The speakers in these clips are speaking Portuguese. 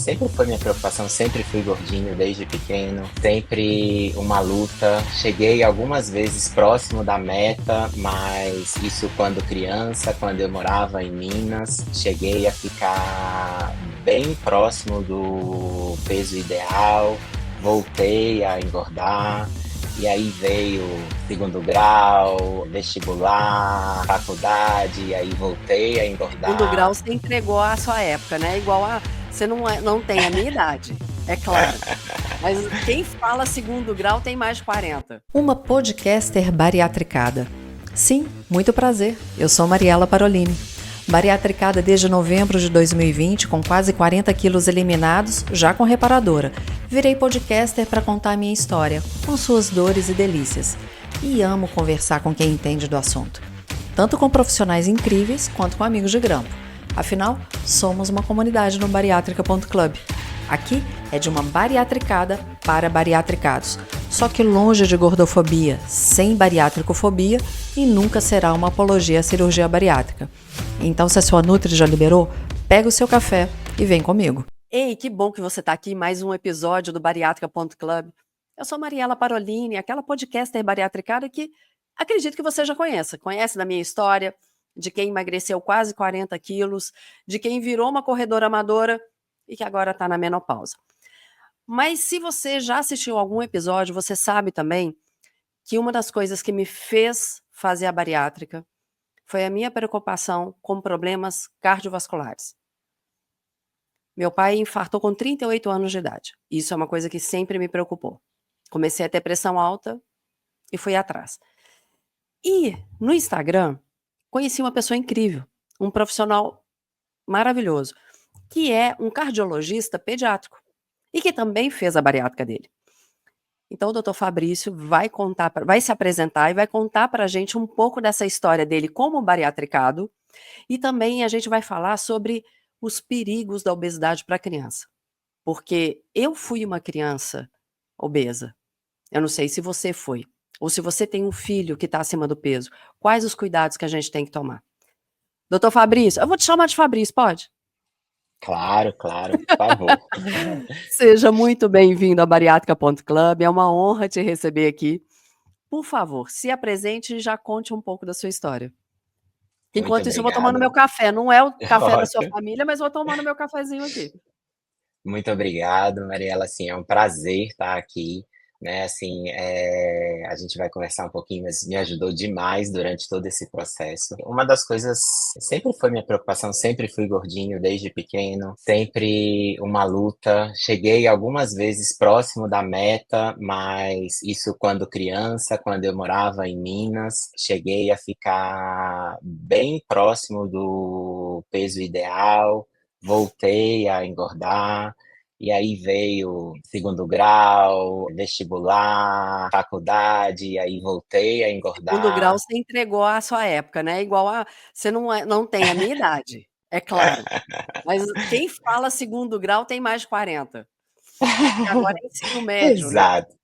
Sempre foi minha preocupação, sempre fui gordinho desde pequeno, sempre uma luta. Cheguei algumas vezes próximo da meta, mas isso quando criança, quando eu morava em Minas, cheguei a ficar bem próximo do peso ideal, voltei a engordar. E aí veio segundo grau, vestibular, faculdade, e aí voltei a Segundo grau engordar. você entregou a sua época, né? Igual a. Você não tem a minha idade, é claro. Mas quem fala segundo grau tem mais de 40. Uma podcaster bariatricada. Sim, muito prazer. Eu sou Mariela Parolini. Bariatricada desde novembro de 2020, com quase 40 quilos eliminados, já com reparadora. Virei podcaster para contar a minha história, com suas dores e delícias. E amo conversar com quem entende do assunto. Tanto com profissionais incríveis, quanto com amigos de grampo. Afinal, somos uma comunidade no bariátrica.club. Aqui é de uma bariatricada para bariatricados. Só que longe de gordofobia, sem bariátricofobia e nunca será uma apologia à cirurgia bariátrica. Então, se a sua Nutri já liberou, pega o seu café e vem comigo. Ei, que bom que você está aqui em mais um episódio do Bariátrica.club. Eu sou Mariela Parolini, aquela podcaster bariatricada que acredito que você já conheça. Conhece da minha história, de quem emagreceu quase 40 quilos, de quem virou uma corredora amadora e que agora está na menopausa. Mas se você já assistiu algum episódio, você sabe também que uma das coisas que me fez fazer a bariátrica foi a minha preocupação com problemas cardiovasculares. Meu pai infartou com 38 anos de idade. Isso é uma coisa que sempre me preocupou. Comecei a ter pressão alta e fui atrás. E no Instagram, conheci uma pessoa incrível, um profissional maravilhoso, que é um cardiologista pediátrico e que também fez a bariátrica dele. Então o Dr. Fabrício vai se apresentar e vai contar para a gente um pouco dessa história dele como bariatricado e também a gente vai falar sobre os perigos da obesidade para a criança. Porque eu fui uma criança obesa. Eu não sei se você foi. Ou se você tem um filho que está acima do peso. Quais os cuidados que a gente tem que tomar? Doutor Fabrício, eu vou te chamar de Fabrício, pode? Claro, claro, por favor. Seja muito bem-vindo à Bariátrica.club. É uma honra te receber aqui. Por favor, se apresente e já conte um pouco da sua história. Muito Enquanto isso, eu vou tomando meu obrigado. café. Não é o café da sua Ótimo. família, mas vou tomando meu cafezinho aqui. Muito obrigado, Mariela. Assim, é um prazer estar aqui, né? Assim, a gente vai conversar um pouquinho, mas me ajudou demais durante todo esse processo. Uma das coisas sempre foi minha preocupação, sempre fui gordinho desde pequeno, sempre uma luta. Cheguei algumas vezes próximo da meta, mas isso quando criança, quando eu morava em Minas, cheguei a ficar bem próximo do peso ideal. Voltei a engordar, e aí veio segundo grau, vestibular, faculdade, e aí voltei a Segundo grau engordar. você entregou a sua época, né, igual a você não tem a minha idade, é claro, mas quem fala segundo grau tem mais de 40, que agora é ensino médio, né. Exato.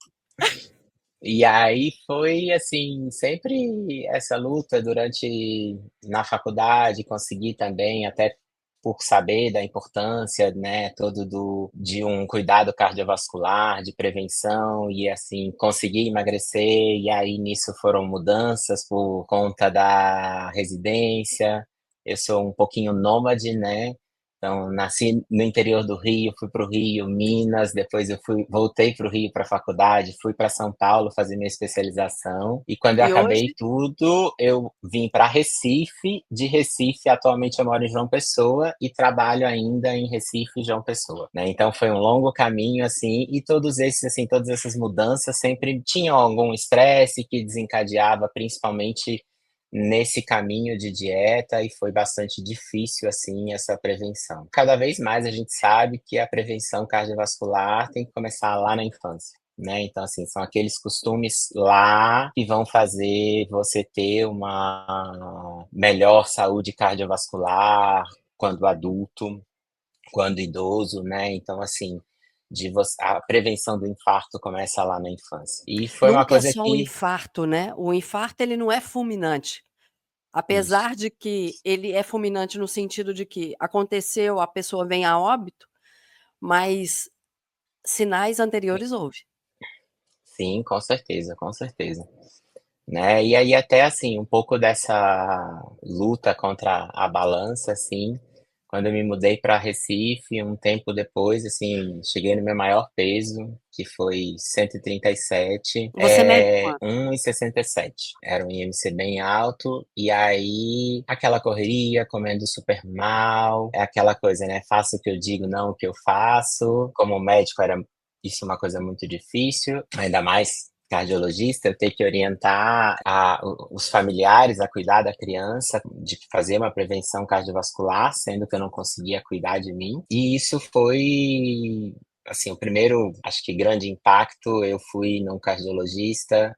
E aí foi assim, sempre essa luta durante na faculdade, consegui também, até por saber da importância, né, todo de um cuidado cardiovascular, de prevenção, e assim, consegui emagrecer, e aí nisso foram mudanças por conta da residência. Eu sou um pouquinho nômade, né? Então, nasci no interior do Rio, fui para o Rio, Minas, depois voltei para o Rio para a faculdade, fui para São Paulo fazer minha especialização, e quando eu E acabei hoje tudo, eu vim para Recife. De Recife, atualmente eu moro em João Pessoa e trabalho ainda em Recife e João Pessoa, né? Então foi um longo caminho, assim, e todas essas mudanças sempre tinham algum estresse que desencadeava, principalmente nesse caminho de dieta, e foi bastante difícil assim essa prevenção. Cada vez mais a gente sabe que a prevenção cardiovascular tem que começar lá na infância, né? Então assim, são aqueles costumes lá que vão fazer você ter uma melhor saúde cardiovascular quando adulto, quando idoso, né? Então assim, a prevenção do infarto começa lá na infância. E foi uma nunca é coisa só o que infarto, né, o infarto ele não é fulminante, isso. apesar de que ele é fulminante no sentido de que aconteceu, a pessoa vem a óbito, mas sinais anteriores houve. Sim, com certeza, com certeza. Né? E aí até assim, um pouco dessa luta contra a balança, assim, quando eu me mudei para Recife, um tempo depois, assim, cheguei no meu maior peso, que foi 137, Você mede quanto? 1,67. Era um IMC bem alto, e aí aquela correria, comendo super mal, é aquela coisa, né? Faço o que eu digo, não o que eu faço. Como médico era isso uma coisa muito difícil, ainda mais cardiologista, eu ter que orientar os familiares a cuidar da criança, de fazer uma prevenção cardiovascular, sendo que eu não conseguia cuidar de mim. E isso foi, assim, o primeiro, acho que grande impacto. Eu fui num cardiologista,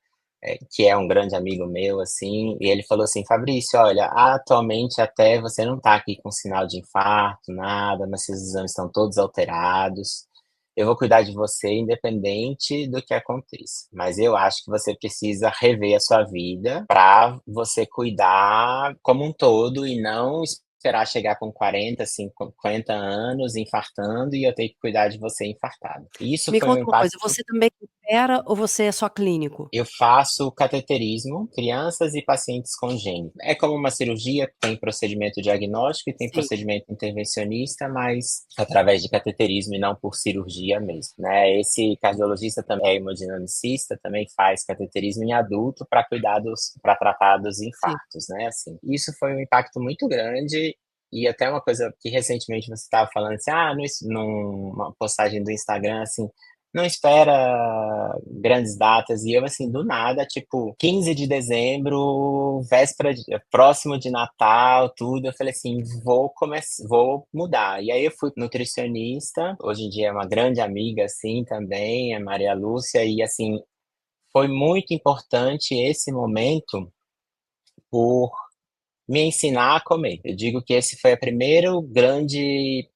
que é um grande amigo meu, assim, e ele falou assim: Fabrício, olha, atualmente até você não está aqui com sinal de infarto, nada, mas seus exames estão todos alterados. Eu vou cuidar de você independente do que aconteça, mas eu acho que você precisa rever a sua vida para você cuidar como um todo e não esperar chegar com 40, 50 anos infartando e eu ter que cuidar de você infartado. Isso Me foi um conta uma coisa, impacto. você também opera ou você é só clínico? Eu faço cateterismo, crianças e pacientes congênitos. É como uma cirurgia, tem procedimento diagnóstico e tem Sim, procedimento intervencionista, mas através de cateterismo e não por cirurgia mesmo, né? Esse cardiologista também é hemodinamicista, também faz cateterismo em adulto para para tratar dos sim. infartos, né? Assim, isso foi um impacto muito grande. E até uma coisa que recentemente você estava falando assim, numa postagem do Instagram, assim, não espera grandes datas. E eu, assim, do nada, tipo, 15 de dezembro, próximo de Natal, tudo. Eu falei assim, vou mudar. E aí eu fui nutricionista. Hoje em dia é uma grande amiga, assim, também, a Maria Lúcia. E, assim, foi muito importante esse momento por me ensinar a comer. Eu digo que esse foi o primeiro grande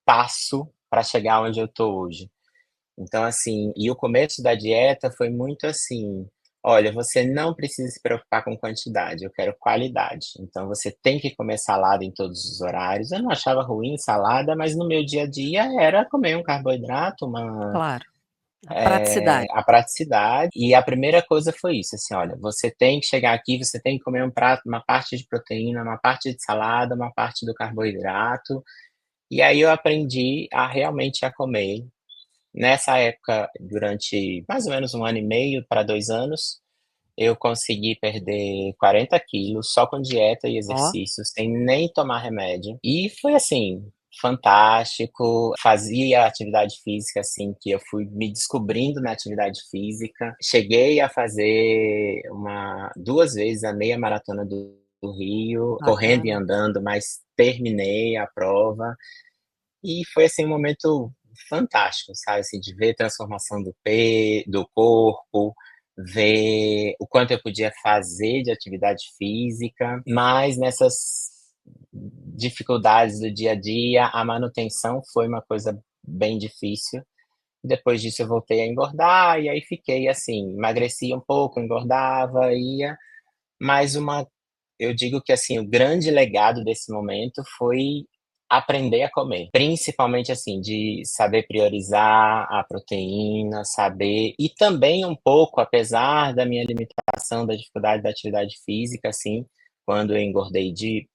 passo para chegar onde eu tô hoje. Então, assim, e o começo da dieta foi muito assim: olha, você não precisa se preocupar com quantidade, eu quero qualidade. Então, você tem que comer salada em todos os horários. Eu não achava ruim salada, mas no meu dia a dia era comer um carboidrato, Claro, a praticidade. a praticidade. E a primeira coisa foi isso, assim: olha, você tem que chegar aqui, você tem que comer um prato, uma parte de proteína, uma parte de salada, uma parte do carboidrato. E aí eu aprendi a realmente a comer. Nessa época, durante mais ou menos 1 ano e meio para 2 anos, eu consegui perder 40 quilos só com dieta e Ó, exercício, sem nem tomar remédio. E foi assim, fantástico. Fazia atividade física, assim, que eu fui me descobrindo na atividade física. Cheguei a fazer 2 vezes a meia maratona do Rio, correndo e bacana. andando, mas terminei a prova. E foi assim um momento fantástico, sabe, assim, de ver a transformação do corpo, ver o quanto eu podia fazer de atividade física, mas nessas dificuldades do dia a dia, a manutenção foi uma coisa bem difícil. Depois disso eu voltei a engordar e aí fiquei assim, emagrecia um pouco, engordava, ia, mas eu digo que, assim, o grande legado desse momento foi aprender a comer. Principalmente, assim, de saber priorizar a proteína, saber e também um pouco, apesar da minha limitação, da dificuldade da atividade física, assim, quando eu engordei, de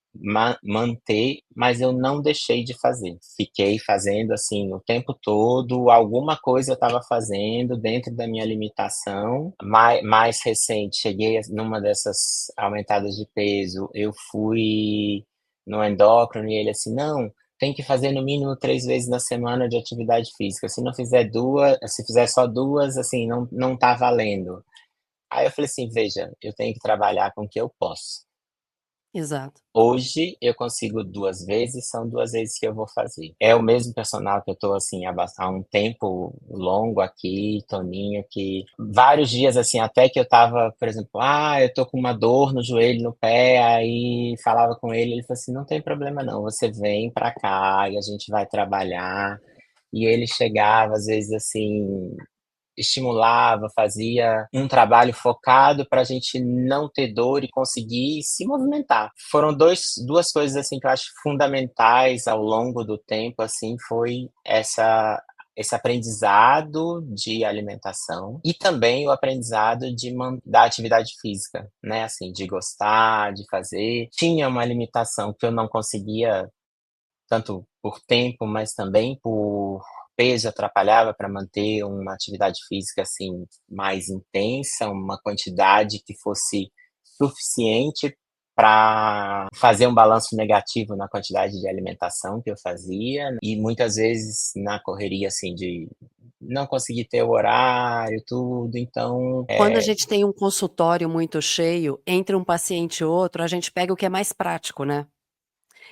manter, mas eu não deixei de fazer. Fiquei fazendo, assim, o tempo todo, alguma coisa eu estava fazendo dentro da minha limitação. Mais recente, cheguei numa dessas aumentadas de peso, eu fui no endócrino e ele assim, não, tem que fazer no mínimo 3 vezes na semana de atividade física. Se não fizer duas, se fizer só duas, assim, não tá valendo. Aí eu falei assim, veja, eu tenho que trabalhar com o que eu posso. Exato. Hoje eu consigo 2 vezes, são 2 vezes que eu vou fazer. É o mesmo personal que eu tô assim há um tempo longo aqui, Toninho, que vários dias assim, até que eu tava, por exemplo, eu tô com uma dor no joelho, no pé, aí falava com ele falou assim, não tem problema não, você vem pra cá e a gente vai trabalhar. E ele chegava às vezes assim, estimulava, fazia um trabalho focado para a gente não ter dor e conseguir se movimentar. Foram duas coisas assim que eu acho fundamentais ao longo do tempo, assim, foi esse aprendizado de alimentação e também o aprendizado da atividade física, né? Assim, de gostar, de fazer. Tinha uma limitação que eu não conseguia, tanto por tempo, mas também por peso, atrapalhava para manter uma atividade física assim mais intensa, uma quantidade que fosse suficiente para fazer um balanço negativo na quantidade de alimentação que eu fazia, e muitas vezes na correria assim de não conseguir ter o horário, tudo, então Quando a gente tem um consultório muito cheio, entre um paciente e outro, a gente pega o que é mais prático, né.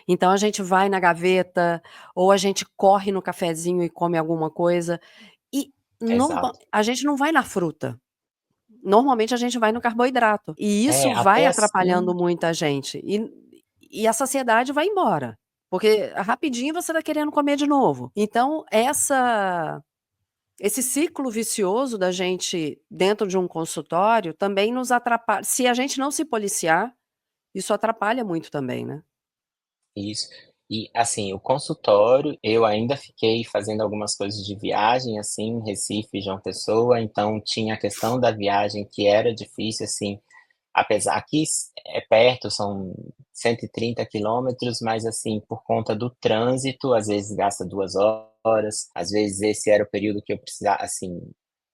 Então a gente vai na gaveta, ou a gente corre no cafezinho e come alguma coisa, e exato. a gente não vai na fruta, normalmente a gente vai no carboidrato, e isso vai Até assim atrapalhando muita gente, e a saciedade vai embora, porque rapidinho você tá querendo comer de novo. Então esse ciclo vicioso da gente dentro de um consultório também nos atrapalha, se a gente não se policiar, isso atrapalha muito também, né. isso. E, assim, o consultório, eu ainda fiquei fazendo algumas coisas de viagem, assim, em Recife e João Pessoa, então tinha a questão da viagem que era difícil, assim, apesar aqui é perto, são 130 quilômetros, mas, assim, por conta do trânsito, às vezes gasta 2 horas, às vezes esse era o período que eu precisava, assim,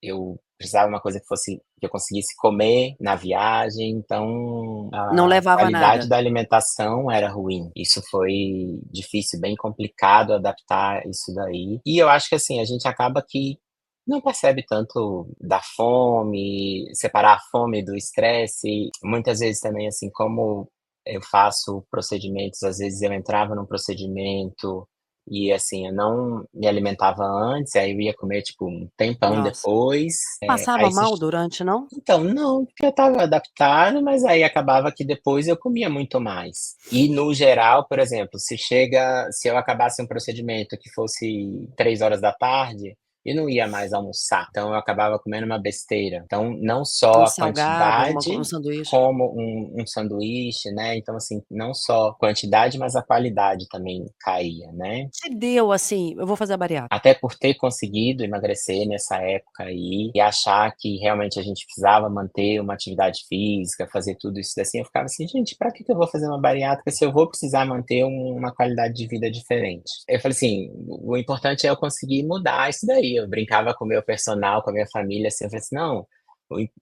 eu precisava uma coisa que eu conseguisse comer na viagem, então Não a levava qualidade nada. da alimentação era ruim. Isso foi difícil, bem complicado adaptar isso daí. E eu acho que, assim, a gente acaba que não percebe tanto da fome, separar a fome do estresse. Muitas vezes também, assim, como eu faço procedimentos, às vezes eu entrava num procedimento e, assim, eu não me alimentava antes, aí eu ia comer, tipo, um tempão Nossa. depois, Passava aí você mal durante, não? então, não, porque eu estava adaptado, mas aí acabava que depois eu comia muito mais. E no geral, por exemplo, se eu acabasse um procedimento que fosse 3 horas da tarde, eu não ia mais almoçar, então eu acabava comendo uma besteira. Então, não só Um a salgado, um quantidade, sanduíche. como um sanduíche, né, então assim, não só quantidade, mas a qualidade também caía, né. Te deu, assim, eu vou fazer a bariátrica. Até por ter conseguido emagrecer nessa época aí, e achar que realmente a gente precisava manter uma atividade física, fazer tudo isso assim, eu ficava assim: "Gente, pra que eu vou fazer uma bariátrica se eu vou precisar manter uma qualidade de vida diferente?". Eu falei assim: "O importante é eu conseguir mudar isso daí". Eu brincava com o meu personal, com a minha família, assim, eu falei assim: "Não,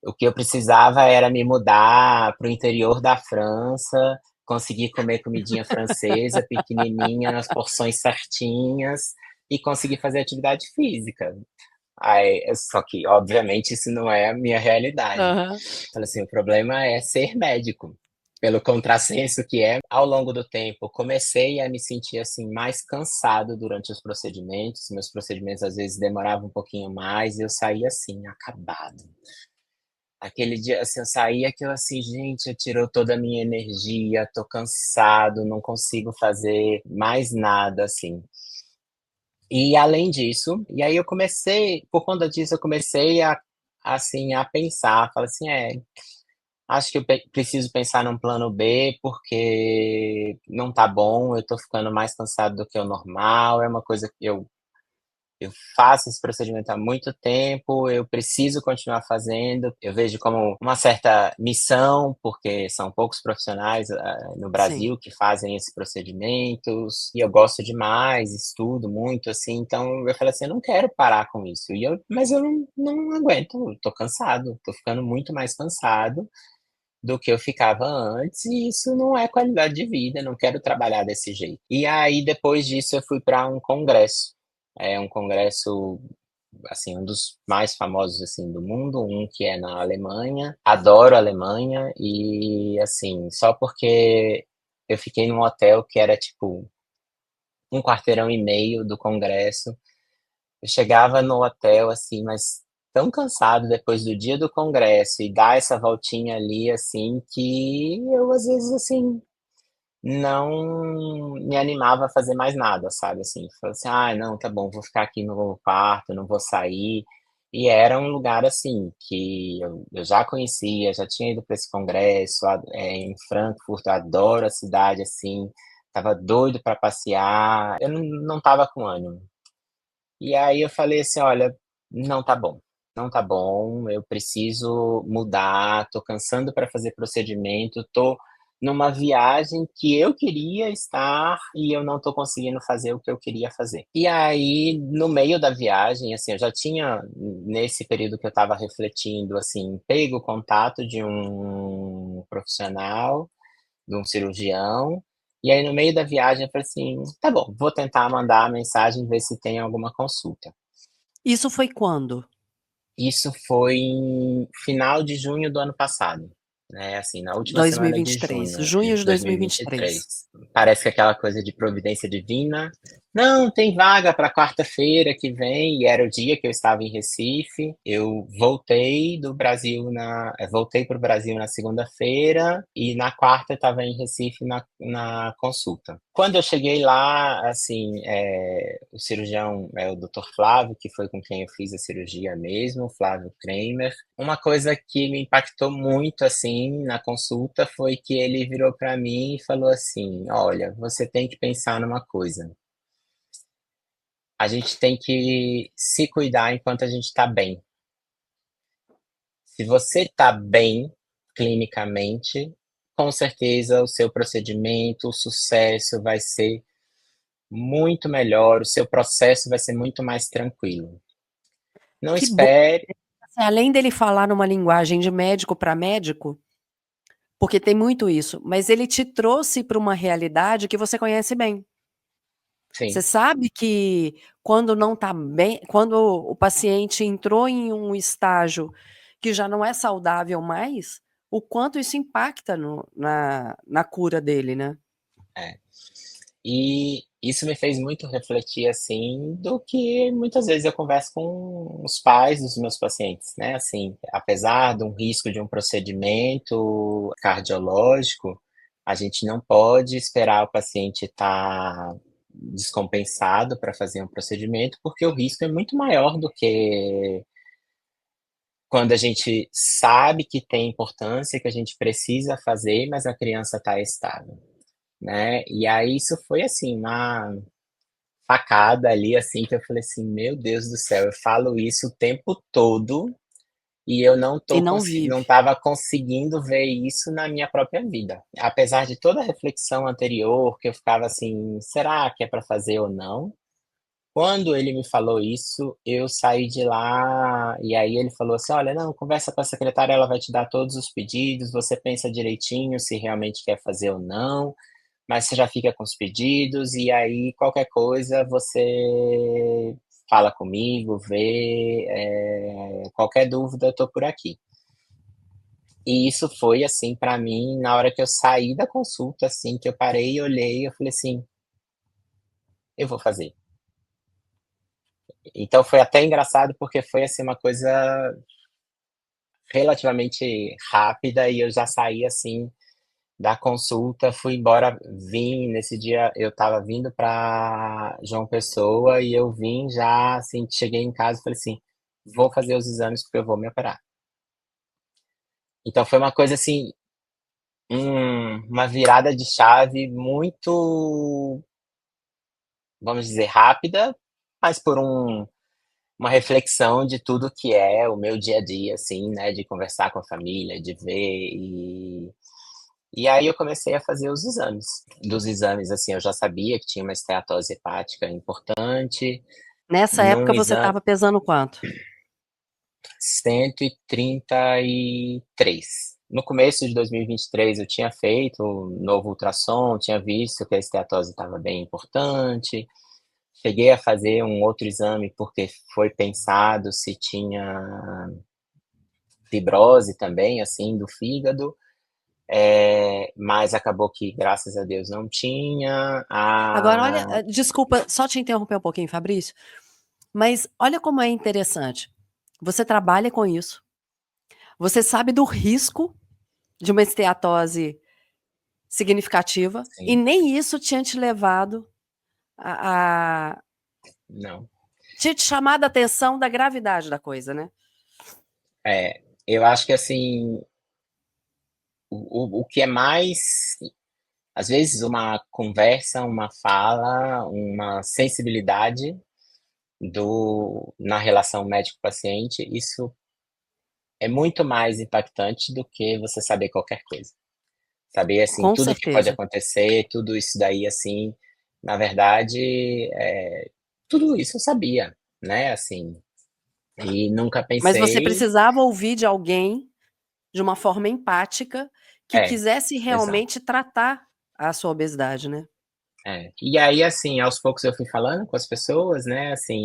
o que eu precisava era me mudar para o interior da França, conseguir comer comidinha francesa, pequenininha, nas porções certinhas, e conseguir fazer atividade física". Só que, obviamente, isso não é a minha realidade. Aham. Falei assim: "O problema é ser médico". Pelo contrassenso que é, ao longo do tempo, comecei a me sentir, assim, mais cansado durante os procedimentos, meus procedimentos às vezes demoravam um pouquinho mais e eu saía, assim, acabado. Aquele dia, assim, eu saía que eu assim: "Gente, tirou toda a minha energia, tô cansado, não consigo fazer mais nada", assim. E além disso, e aí eu comecei, por conta disso, eu comecei assim, a pensar, falei assim: acho que eu preciso pensar num plano B, porque não tá bom, eu tô ficando mais cansado do que o normal, é uma coisa que eu faço esse procedimento há muito tempo, eu preciso continuar fazendo. Eu vejo como uma certa missão, porque são poucos profissionais, no Sim. Brasil que fazem esses procedimentos, e eu gosto demais, estudo muito, assim, então eu falei assim: "Eu não quero parar com isso". Mas eu não aguento, eu tô cansado, tô ficando muito mais cansado do que eu ficava antes, e isso não é qualidade de vida, não quero trabalhar desse jeito. E aí depois disso eu fui para um congresso, é um congresso, assim, um dos mais famosos, assim, do mundo, um que é na Alemanha. Adoro a Alemanha e, assim, só porque eu fiquei num hotel que era, tipo, um quarteirão e meio do congresso, eu chegava no hotel, assim, mas tão cansado depois do dia do congresso e dar essa voltinha ali, assim, que eu às vezes, assim, não me animava a fazer mais nada, sabe, assim. Falei assim: "Ai, não, tá bom, vou ficar aqui no quarto, não vou sair". E era um lugar, assim, que eu já conhecia, já tinha ido para esse congresso, em Frankfurt, eu adoro a cidade, assim, estava doido para passear, eu não estava com ânimo. E aí eu falei assim: "Olha, não tá bom, não tá bom, eu preciso mudar, tô cansando para fazer procedimento, tô numa viagem que eu queria estar e eu não tô conseguindo fazer o que eu queria fazer". E aí, no meio da viagem, assim, eu já tinha, nesse período que eu estava refletindo, assim, pego o contato de um profissional, de um cirurgião, e aí no meio da viagem eu falei assim: "Tá bom, vou tentar mandar a mensagem, ver se tem alguma consulta". Isso foi quando? Isso foi em final de junho do ano passado, né, assim, na última semana de 2023, junho junho de de dois mil e vinte e 2023. três. Parece que aquela coisa de providência divina, "Não, tem vaga para quarta-feira que vem", e era o dia que eu estava em Recife. Eu voltei para o Brasil na segunda-feira e na quarta eu estava em Recife na consulta. Quando eu cheguei lá, assim, o cirurgião é o Dr. Flávio, que foi com quem eu fiz a cirurgia mesmo, Flávio Kramer. Uma coisa que me impactou muito, assim, na consulta foi que ele virou para mim e falou assim: "Olha, você tem que pensar numa coisa. A gente tem que se cuidar enquanto a gente está bem. Se você está bem clinicamente, com certeza o seu procedimento, o sucesso vai ser muito melhor, o seu processo vai ser muito mais tranquilo. Não Que bom, espere". assim, além dele falar numa linguagem de médico para médico, porque tem muito isso, mas ele te trouxe para uma realidade que você conhece bem. Você Sim, sabe que quando não está bem, quando o paciente entrou em um estágio que já não é saudável mais, o quanto isso impacta na cura dele, né. é. E isso me fez muito refletir, assim, do que muitas vezes eu converso com os pais dos meus pacientes, né, assim, apesar de um risco de um procedimento cardiológico, a gente não pode esperar o paciente estar descompensado para fazer um procedimento, porque o risco é muito maior do que quando a gente sabe que tem importância, que a gente precisa fazer, mas a criança está estável, né. E aí isso foi, assim, uma facada ali, assim, que eu falei assim: "Meu Deus do céu, eu falo isso o tempo todo e eu E não vive. não estava conseguindo ver isso na minha própria vida". Apesar de toda a reflexão anterior, que eu ficava assim: "Será que é para fazer ou não?". Quando ele me falou isso, eu saí de lá e aí ele falou assim: "Olha, não, conversa com a secretária, ela vai te dar todos os pedidos, você pensa direitinho se realmente quer fazer ou não, mas você já fica com os pedidos e aí qualquer coisa você fala comigo, vê, qualquer dúvida eu tô por aqui". E isso foi, assim, pra mim, na hora que eu saí da consulta, assim, que eu parei e olhei, eu falei assim: "Eu vou fazer". Então foi até engraçado, porque foi, assim, uma coisa relativamente rápida e eu já saí, assim, da consulta, fui embora, vim nesse dia eu estava vindo para João Pessoa e eu vim já, assim, cheguei em casa e falei assim: "Vou fazer os exames porque eu vou me operar". Então foi uma coisa assim, uma virada de chave muito, vamos dizer, rápida, mas por uma reflexão de tudo que é o meu dia a dia, assim, né, de conversar com a família, de ver e aí eu comecei a fazer os exames. Dos exames, assim, eu já sabia que tinha uma esteatose hepática importante, Nessa num época você exame estava pesando quanto? 133. No começo de 2023 eu tinha feito um novo ultrassom, tinha visto que a esteatose estava bem importante, cheguei a fazer um outro exame porque foi pensado se tinha fibrose também, assim, do fígado, mas acabou que graças a Deus não tinha. Agora olha, desculpa só te interromper um pouquinho, Fabrício, mas olha como é interessante. Você trabalha com isso, você sabe do risco de uma esteatose significativa e Sim, nem isso tinha te levado a não. Tinha te chamado a atenção da gravidade da coisa, né? Eu acho que assim, o que é mais, às vezes, uma conversa, uma fala, uma sensibilidade na relação médico-paciente, isso é muito mais impactante do que você saber qualquer coisa. Saber, assim, Com tudo que pode certeza. acontecer, tudo isso daí, assim, na verdade, tudo isso eu sabia, né, assim, e nunca Mas você pensei. precisava ouvir de alguém, de uma forma empática, que É, quisesse exato. realmente tratar a sua obesidade, né? E aí, assim, aos poucos eu fui falando com as pessoas, né, assim,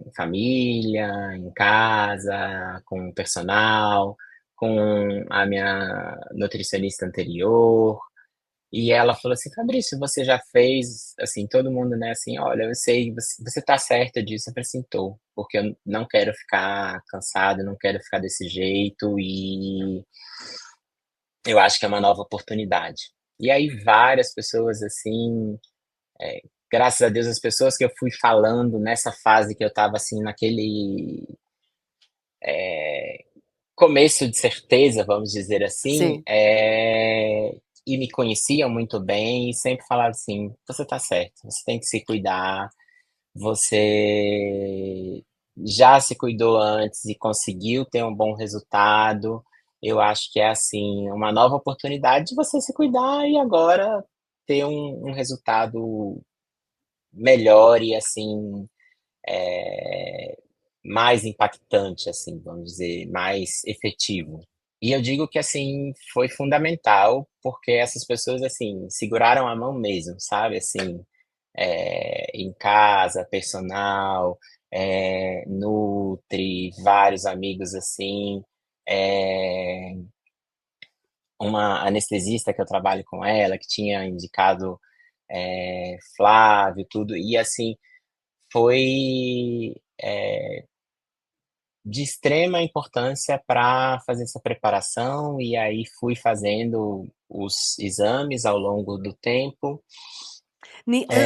em família, em casa, com o personal, com a minha nutricionista anterior, e ela falou assim: "Fabrício, você já fez", assim, todo mundo, né, assim: "Olha, eu sei, você tá certa disso", eu falei assim: "Tô, porque eu não quero ficar cansado, não quero ficar desse jeito e eu acho que é uma nova oportunidade". E aí várias pessoas, assim, graças a Deus, as pessoas que eu fui falando nessa fase que eu estava assim, naquele começo de certeza, vamos dizer assim, Sim. e me conheciam muito bem, e sempre falavam assim: você está certo, você tem que se cuidar, você já se cuidou antes e conseguiu ter um bom resultado. Eu acho que é assim, uma nova oportunidade de você se cuidar e agora ter um resultado melhor e assim, mais impactante, assim, vamos dizer, mais efetivo. E eu digo que, assim, foi fundamental, porque essas pessoas, assim, seguraram a mão mesmo, sabe, assim, em casa, personal, nutri, vários amigos, assim, eh, uma anestesista que eu trabalho com ela, que tinha indicado, Flávio, tudo, e assim, foi, de extrema importância para fazer essa preparação, e aí fui fazendo os exames ao longo do tempo.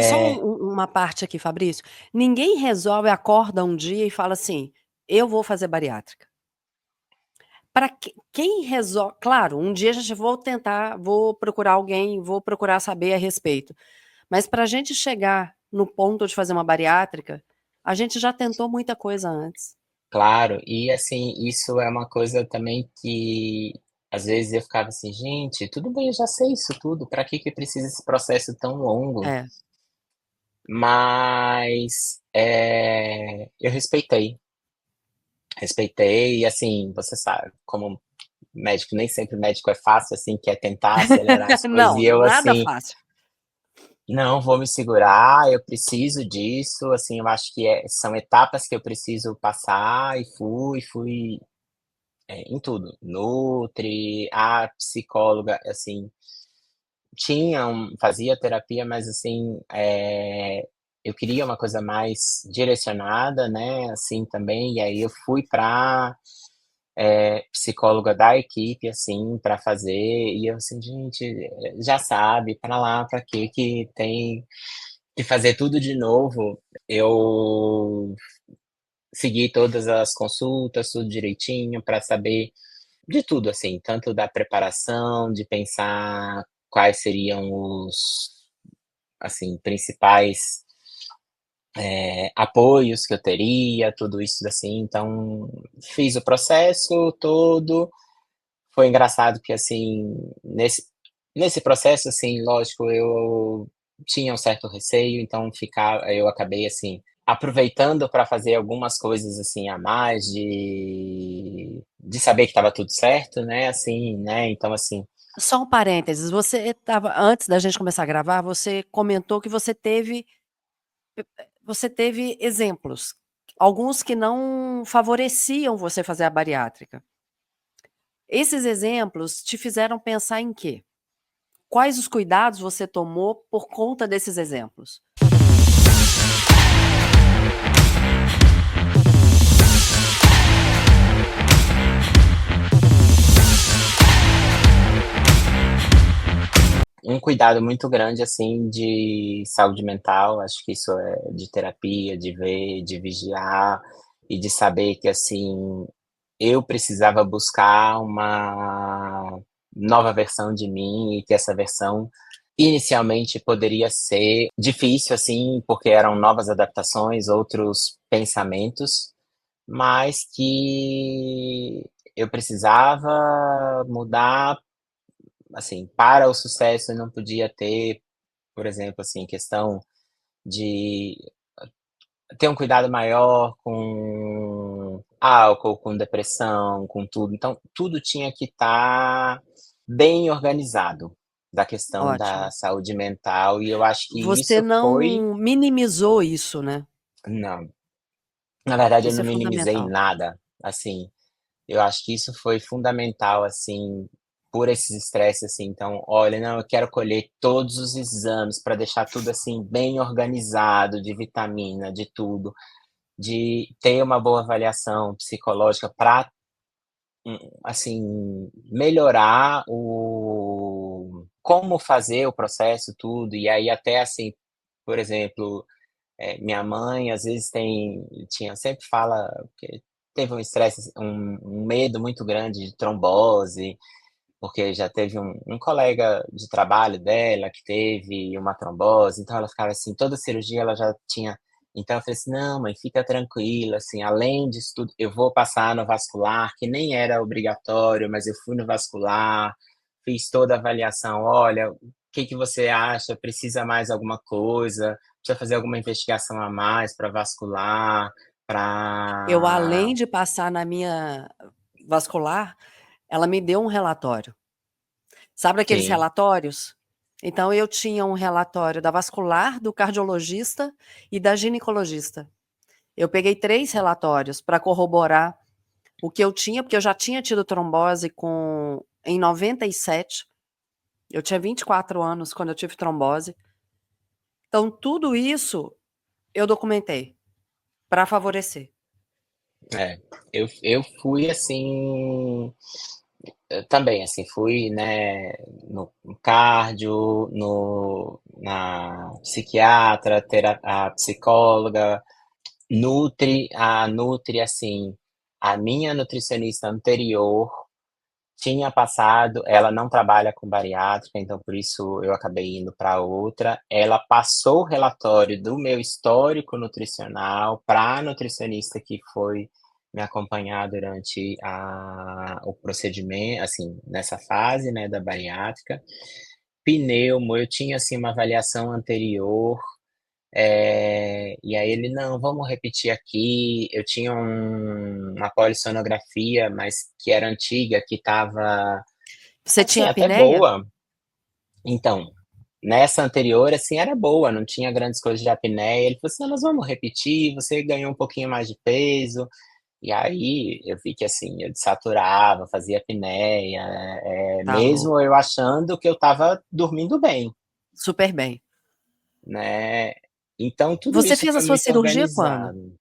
Só É, uma parte aqui, Fabrício. Ninguém resolve, acorda um dia e fala assim: eu vou fazer bariátrica. Para quem resolve. Claro, um dia a gente vou tentar, vou procurar alguém, vou procurar saber a respeito. Mas para a gente chegar no ponto de fazer uma bariátrica, a gente já tentou muita coisa antes. claro, e assim, isso é uma coisa também que às vezes eu ficava assim: "Gente, tudo bem, eu já sei isso tudo, para que que precisa esse processo tão longo?". É. Mas, eu respeitei e assim, você sabe, como médico, nem sempre médico é fácil, assim, quer tentar acelerar as coisas, Não, e eu nada assim: fácil. "Não, vou me segurar, eu preciso disso", assim, eu acho que são etapas que eu preciso passar e fui, em tudo, nutri, a psicóloga, assim, fazia terapia, mas assim, eu queria uma coisa mais direcionada, né, assim, também, e aí eu fui pra, psicóloga da equipe, assim, para fazer, e eu assim: "Gente, já sabe, para lá, para que tem que fazer tudo de novo". Eu segui todas as consultas, tudo direitinho, para saber de tudo, assim, tanto da preparação, de pensar quais seriam os, assim, principais, apoios que eu teria, tudo isso, assim. Então, fiz o processo todo. Foi engraçado que, assim, nesse processo, assim, lógico, eu tinha um certo receio, então eu acabei, assim, aproveitando para fazer algumas coisas, assim, a mais de saber que estava tudo certo, né, assim, né, então, assim. Só um parênteses, você estava antes da gente começar a gravar, você comentou que você teve exemplos, alguns que não favoreciam você fazer a bariátrica. Esses exemplos te fizeram pensar em quê? Quais os cuidados você tomou por conta desses exemplos? cuidado muito grande, assim, de saúde mental. Acho que isso é de terapia, de ver, de vigiar e de saber que, assim, eu precisava buscar uma nova versão de mim e que essa versão inicialmente poderia ser difícil, assim, porque eram novas adaptações, outros pensamentos, mas que eu precisava mudar, assim, para o sucesso eu não podia ter, por exemplo, assim, questão de ter um cuidado maior com álcool, com depressão, com tudo. Então, tudo tinha que estar bem organizado da questão da Ótimo. saúde mental, e eu acho que Você isso foi não minimizou isso, né? não, na verdade eu Isso não é minimizei fundamental. nada, assim, eu acho que isso foi fundamental, assim, por esses estresses, assim, então: "Olha, não, eu quero colher todos os exames para deixar tudo, assim, bem organizado, de vitamina, de tudo". De ter uma boa avaliação psicológica para, assim, melhorar o como fazer o processo, tudo, e aí até, assim, por exemplo, minha mãe às vezes tinha sempre fala que teve um estresse, um medo muito grande de trombose, porque já teve um colega de trabalho dela que teve uma trombose, então ela ficava assim, toda cirurgia ela já tinha. Então eu falei assim: "Não, mãe, fica tranquila, assim, além disso tudo, eu vou passar no vascular", que nem era obrigatório, mas eu fui no vascular, fiz toda a avaliação: "Olha, o que que você acha? Precisa mais alguma coisa? Precisa fazer alguma investigação a mais para vascular, Eu, para". além de passar na minha vascular, ela me deu um relatório. Sabe aqueles Sim, relatórios? Então eu tinha um relatório da vascular, do cardiologista e da ginecologista. Eu peguei 3 relatórios para corroborar o que eu tinha, porque eu já tinha tido trombose em 97. Eu tinha 24 anos quando eu tive trombose. Então tudo isso eu documentei para favorecer. é. Eu fui assim. Eu também, assim, fui, né, no cardio, na psiquiatra, a psicóloga, a Nutri, assim, a minha nutricionista anterior tinha passado, ela não trabalha com bariátrica, então por isso eu acabei indo para outra. Ela passou o relatório do meu histórico nutricional para a nutricionista que foi me acompanhar durante o procedimento, assim, nessa fase, né, da bariátrica. Pneumo, eu tinha assim uma avaliação anterior, e aí ele: "Não, vamos repetir aqui". Eu tinha uma polissonografia, mas que era antiga, que estava, Você assim, tinha até apneia? boa. Então, nessa anterior, assim, era boa, não tinha grandes coisas de apneia. Ele falou assim: "Não, nós vamos repetir, você ganhou um pouquinho mais de peso". E aí eu vi que, assim, eu desaturava, fazia apneia, Tá mesmo louco. eu achando que eu estava dormindo bem, Super bem. né. Então tudo Você isso fez a foi sua muito cirurgia quando? organizado.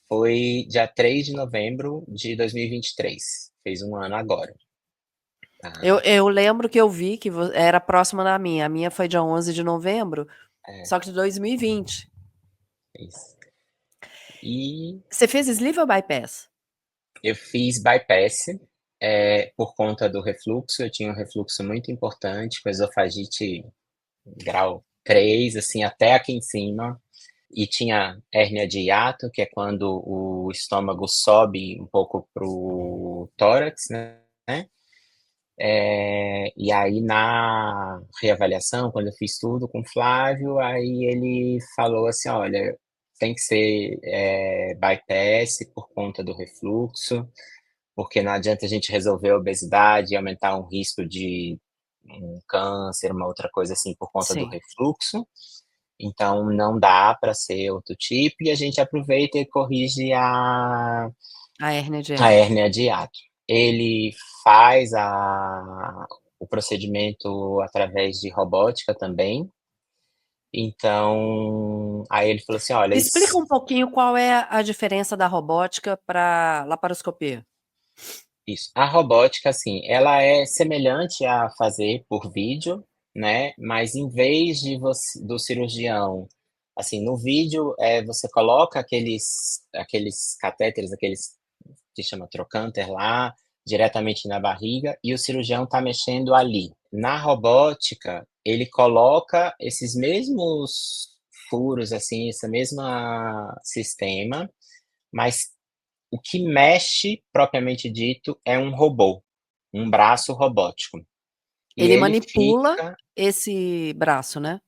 Foi dia 3 de novembro de 2023, fez um ano agora. Ah, Eu lembro que eu vi que era próxima da minha. A minha foi dia 11 de novembro, é, só que de 2020. isso. E Você fez sleeve ou bypass? eu fiz bypass, por conta do refluxo, eu tinha um refluxo muito importante, com esofagite grau 3, assim, até aqui em cima, e tinha hérnia de hiato, que é quando o estômago sobe um pouco pro tórax, né. E aí na reavaliação, quando eu fiz tudo com o Flávio, aí ele falou assim: "Olha, tem que ser, bypass por conta do refluxo, porque não adianta a gente resolver a obesidade e aumentar um risco de um câncer, uma outra coisa assim, por conta do Sim, refluxo. Então não dá para ser outro tipo, e a gente aproveita e corrige a hérnia de a hiato. hérnia de hiato". Ele faz o procedimento através de robótica também. Então, aí ele falou assim: "Olha, Me explica um pouquinho qual é a diferença da robótica para laparoscopia. isso. A robótica, assim, ela é semelhante a fazer por vídeo, né? Mas em vez de do cirurgião, assim, no vídeo, você coloca aqueles catéteres, aqueles que chama trocânter lá, diretamente na barriga, e o cirurgião está mexendo ali. Na robótica, ele coloca esses mesmos furos, assim, esse mesmo sistema, mas o que mexe, propriamente dito, é um robô, um braço robótico. E Ele ele manipula fica, esse braço, né?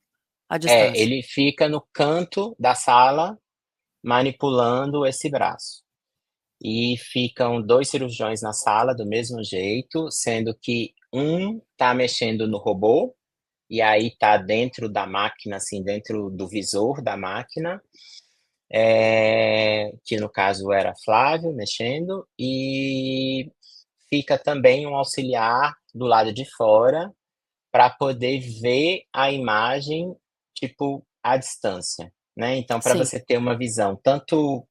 À distância. ele fica no canto da sala manipulando esse braço. E ficam 2 cirurgiões na sala do mesmo jeito, sendo que um tá mexendo no robô, e aí tá dentro da máquina, assim, dentro do visor da máquina, que no caso era Flávio mexendo, e fica também um auxiliar do lado de fora para poder ver a imagem, tipo, à distância, né? Então, para Sim. você ter uma visão tanto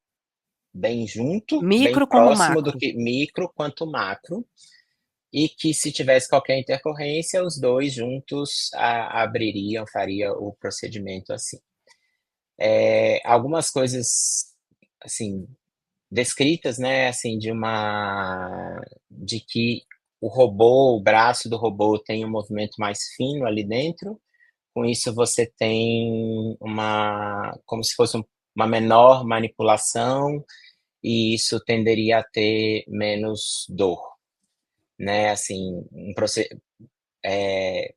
bem junto, bem Micro como próximo do macro. que micro quanto macro, e que se tivesse qualquer intercorrência, os dois juntos abririam, faria o procedimento assim. Algumas coisas, assim, descritas, né, assim, de que o robô, o braço do robô tem um movimento mais fino ali dentro, com isso você tem como se fosse uma menor manipulação, e isso tenderia a ter menos dor, né? Assim,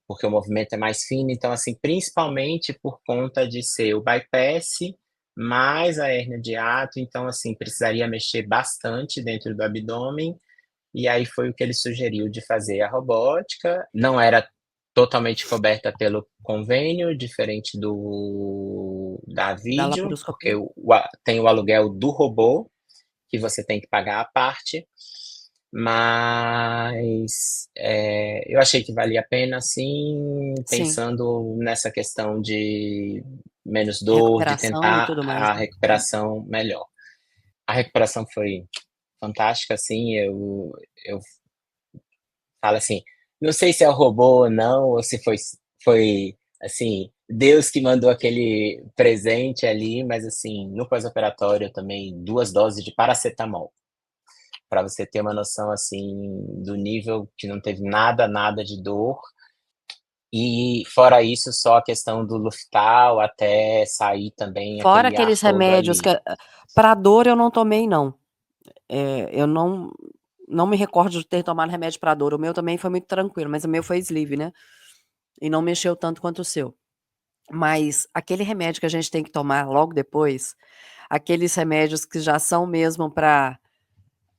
porque o movimento é mais fino, então, assim, principalmente por conta de ser o bypass mais a hérnia de hiato, então, assim, precisaria mexer bastante dentro do abdômen, e aí foi o que ele sugeriu de fazer a robótica. Não era totalmente coberta pelo convênio, diferente da Da vídeo, porque laparoscopia. tem o aluguel do robô, que você tem que pagar à parte, mas eu achei que valia a pena, sim, Sim. pensando nessa questão de menos dor, de Recuperação e tentar tudo mais, a né? recuperação melhor. A recuperação foi fantástica, assim, eu falo assim, não sei se é o robô ou não, ou se foi assim, Deus que mandou aquele presente ali, mas assim, no pós-operatório também 2 doses de paracetamol, para você ter uma noção assim do nível que não teve nada de dor. E fora isso, só a questão do Luftal até sair também Fora aquele ar aqueles todo remédios que ali. para dor eu não tomei não. Eu não me recordo de ter tomado remédio para dor. O meu também foi muito tranquilo, mas o meu foi sleeve, né, e não mexeu tanto quanto o seu. Mas aquele remédio que a gente tem que tomar logo depois, aqueles remédios que já são mesmo para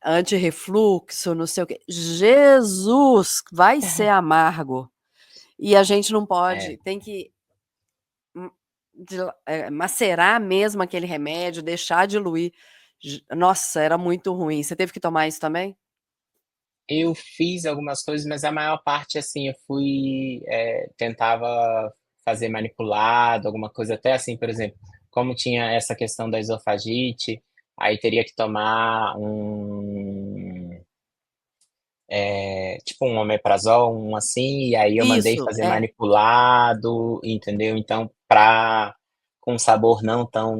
anti-refluxo, não sei o quê, Jesus, vai ser amargo. E a gente não pode, É, tem que macerar mesmo aquele remédio, deixar diluir. Nossa, era muito ruim. Você teve que tomar isso também? eu fiz algumas coisas, mas a maior parte, assim, eu fui, tentava fazer manipulado, alguma coisa, até assim, por exemplo, como tinha essa questão da esofagite, aí teria que tomar tipo um omeprazol, um assim, e aí eu mandei Isso, fazer manipulado, entendeu? Então, com um sabor não tão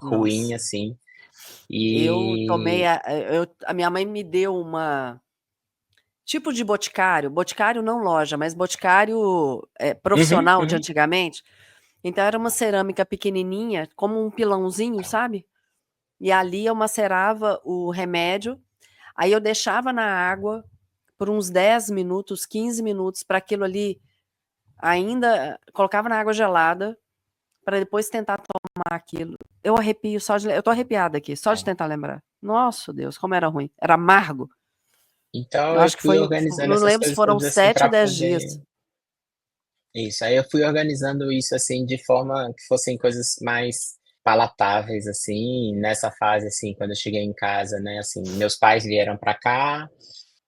ruim nossa. assim. Eu tomei E. a minha mãe me deu uma tipo de boticário, boticário não loja, mas boticário, Uhum, profissional de uhum. antigamente. Então era uma cerâmica pequenininha, como um pilãozinho, sabe. E ali eu macerava o remédio, aí eu deixava na água por uns 10 minutos, 15 minutos para aquilo ali ainda colocava na água gelada, para depois tentar tomar aquilo. Eu arrepio só de eu tô arrepiada aqui, só de É. tentar lembrar. Nossa Deus, como era ruim. Era amargo. Eu Então eu acho que fui foi organizando não essas lembro se coisas foram todas assim 7 ou para 10 dias. poder. Isso, aí eu fui organizando isso assim de forma que fossem coisas mais palatáveis assim, nessa fase assim, quando eu cheguei em casa, né, assim, meus pais vieram para cá,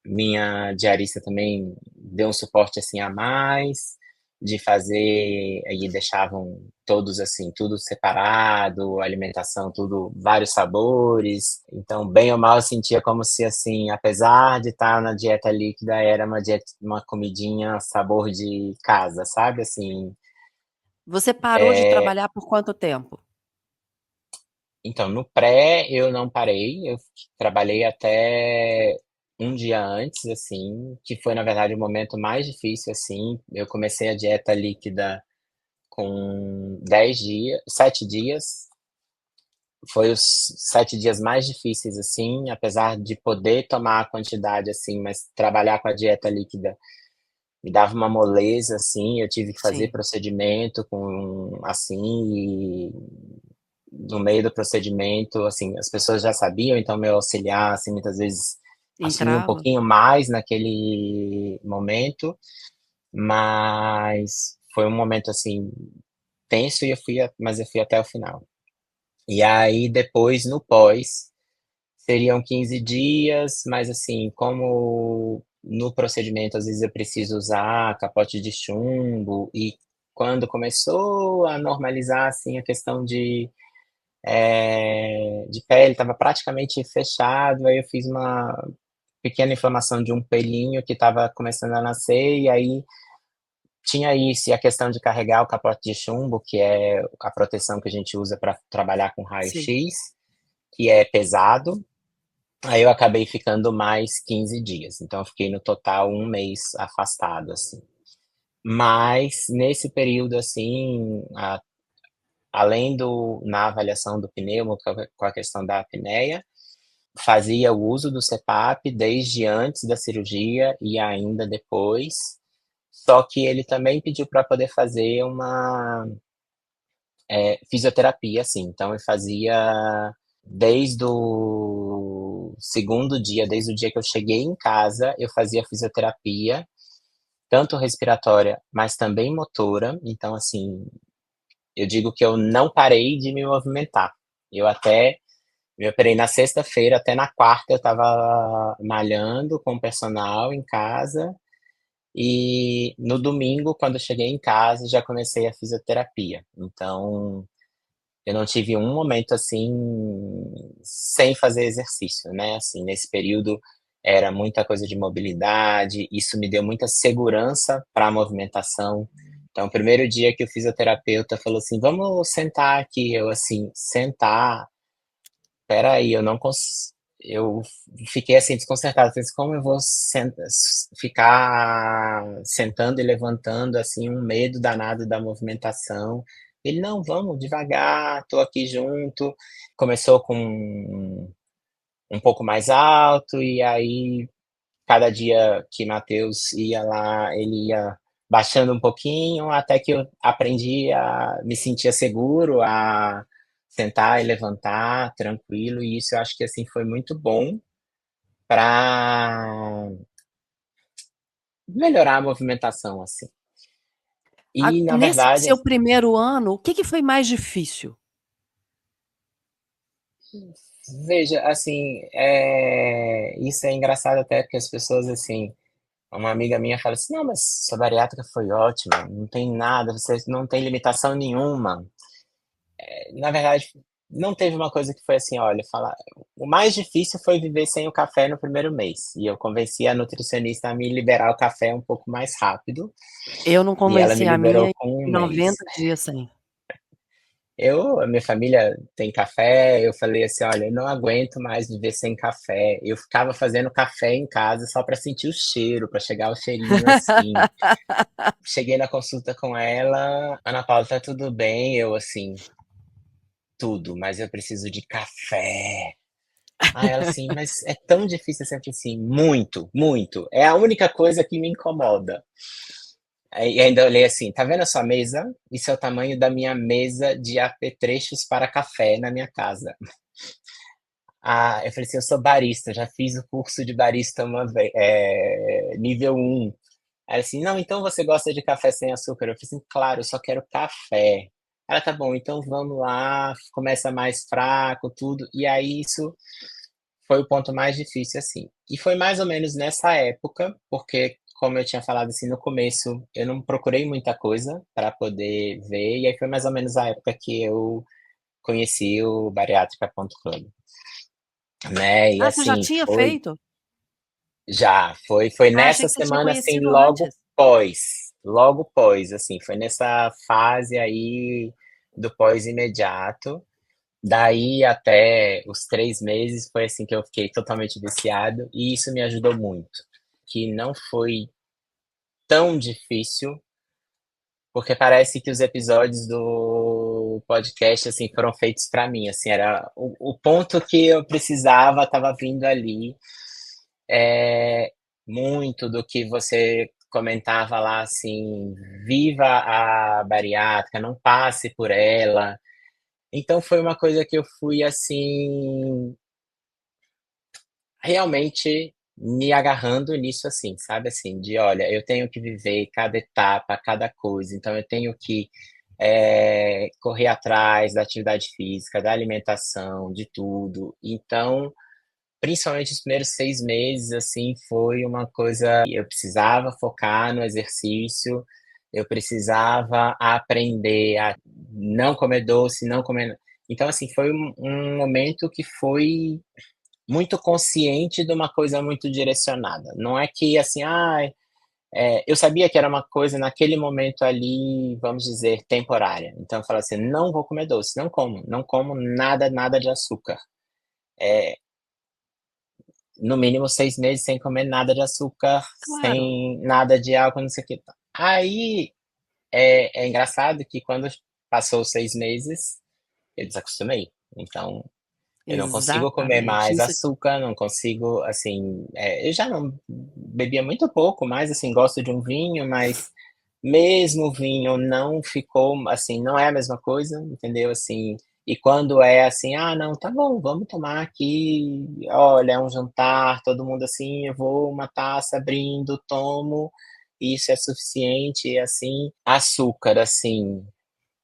minha diarista também deu um suporte assim a mais, de fazer, aí deixavam todos assim, tudo separado, alimentação, tudo, vários sabores. Então, bem ou mal, eu sentia como se assim, apesar de estar na dieta líquida, era uma dieta, uma comidinha sabor de casa, sabe? Assim, Você parou de trabalhar por quanto tempo? então, no pré eu não parei, eu trabalhei até um dia antes, assim, que foi na verdade o momento mais difícil, assim. Eu comecei a dieta líquida com 10 dias, 7 dias. Foi os 7 dias mais difíceis, assim, apesar de poder tomar a quantidade, assim, mas trabalhar com a dieta líquida me dava uma moleza, assim, eu tive que fazer Sim, procedimento com, assim, e no meio do procedimento, assim, as pessoas já sabiam, então meu auxiliar, assim, muitas vezes assumia um entrava. pouquinho mais naquele momento, mas foi um momento, assim, tenso e mas eu fui até o final. E aí depois, no pós, seriam 15 dias, mas assim, como no procedimento às vezes eu preciso usar capote de chumbo, e quando começou a normalizar assim a questão de pele, estava praticamente fechado, aí eu fiz uma pequena inflamação de um pelinho que estava começando a nascer, e aí tinha isso, e a questão de carregar o capote de chumbo, que é a proteção que a gente usa para trabalhar com Sim. raio-x, que é pesado. Aí eu acabei ficando mais 15 dias, então eu fiquei no total um mês afastado, assim. Mas nesse período, assim, além na avaliação do pneumo, com a questão da apneia, fazia o uso do CPAP desde antes da cirurgia e ainda depois, só que ele também pediu para poder fazer uma fisioterapia, assim, então eu fazia desde o segundo dia, desde o dia que eu cheguei em casa, eu fazia fisioterapia, tanto respiratória, mas também motora. Então, assim, eu digo que eu não parei de me movimentar. Eu até me operei na sexta-feira, até na quarta eu estava malhando com o personal em casa. E no domingo, quando eu cheguei em casa, já comecei a fisioterapia. Então, eu não tive um momento assim sem fazer exercício, né? Assim, nesse período era muita coisa de mobilidade, isso me deu muita segurança para a movimentação. Então, o primeiro dia que o fisioterapeuta falou assim: "Vamos sentar aqui", eu assim, sentar, espera aí, eu não cons eu fiquei assim desconcertado, pensei: "Como eu vou ficar sentando e levantando, assim, um medo danado da movimentação". Ele: "Não, vamos devagar, tô aqui junto". Começou com um pouco mais alto, e aí cada dia que Matheus ia lá, ele ia baixando um pouquinho, até que eu aprendi a me sentir seguro, a sentar e levantar tranquilo, e isso eu acho que assim foi muito bom para melhorar a movimentação, assim. E na Nesse verdade, seu primeiro ano, o que que foi mais difícil? veja, assim, isso é engraçado até porque as pessoas assim, uma amiga minha fala assim: "Não, mas sua bariátrica foi ótima, não tem nada, você não tem limitação nenhuma". Na verdade, não teve uma coisa que foi assim, olha, falar o mais difícil foi viver sem o café no primeiro mês, e eu convenci a nutricionista a me liberar o café um pouco mais rápido, Eu não e ela me convenci a liberou minha com um em mês. 90 dias sem. A minha família tem café, eu falei assim: "Olha, eu não aguento mais viver sem café". Eu ficava fazendo café em casa só para sentir o cheiro, para chegar o cheirinho assim. Cheguei na consulta com ela: "Ana Paula, tá tudo bem?". Eu assim: "Tudo, mas eu preciso de café". Aí ela assim: "Mas é tão difícil". Eu sempre assim: "Muito, muito, é a única coisa que me incomoda". Aí ainda olhei assim: "Tá vendo a sua mesa? Isso é o tamanho da minha mesa de apetrechos para café na minha casa". Ah, eu falei assim: "Eu sou barista, já fiz o curso de barista uma vez, nível 1". Aí ela assim: "Não, então você gosta de café sem açúcar?". Eu falei assim: "Claro, eu só quero café". Ela: "Tá bom, então vamos lá", começa mais fraco, tudo, e aí isso foi o ponto mais difícil, assim. E foi mais ou menos nessa época, porque como eu tinha falado, assim, no começo, eu não procurei muita coisa para poder ver, e aí foi mais ou menos a época que eu conheci o Bariátrica.club, né, e Ah, você já assim, tinha foi feito? foi Ah, achei nessa que você tinha semana, assim, conhecido antes. logo pós, assim, foi nessa fase aí do pós imediato. Daí até os 3 meses foi assim que eu fiquei totalmente viciado, e isso me ajudou muito, que não foi tão difícil, porque parece que os episódios do podcast, assim, foram feitos para mim, assim, era o ponto que eu precisava estava vindo ali. Muito do que você comentava lá, assim, viva a bariátrica, não passe por ela. Então foi uma coisa que eu fui, assim, realmente me agarrando nisso, assim, sabe, assim, de olha, eu tenho que viver cada etapa, cada coisa, então eu tenho que correr atrás da atividade física, da alimentação, de tudo. Então, principalmente os primeiros 6 meses, assim, foi uma coisa. Eu precisava focar no exercício, eu precisava aprender a não comer doce, não comer. Então, assim, foi um momento que foi muito consciente de uma coisa muito direcionada. Não é que assim, eu sabia que era uma coisa naquele momento ali, vamos dizer, temporária. Então eu falava assim, não vou comer doce, não como nada, nada de açúcar. No mínimo 6 meses sem comer nada de açúcar, Claro. sem nada de álcool, não sei o que. Aí é engraçado que quando passou os 6 meses, eu desacostumei. Então eu não consigo comer Exatamente, mais isso açúcar, não consigo, assim, eu já não bebia muito pouco, mas assim, gosto de um vinho, mas mesmo o vinho não ficou, assim, não é a mesma coisa, entendeu? Assim, e quando é assim, não, tá bom, vamos tomar aqui, olha, é um jantar, todo mundo assim, eu vou uma taça abrindo, tomo, isso é suficiente, e assim, açúcar, assim,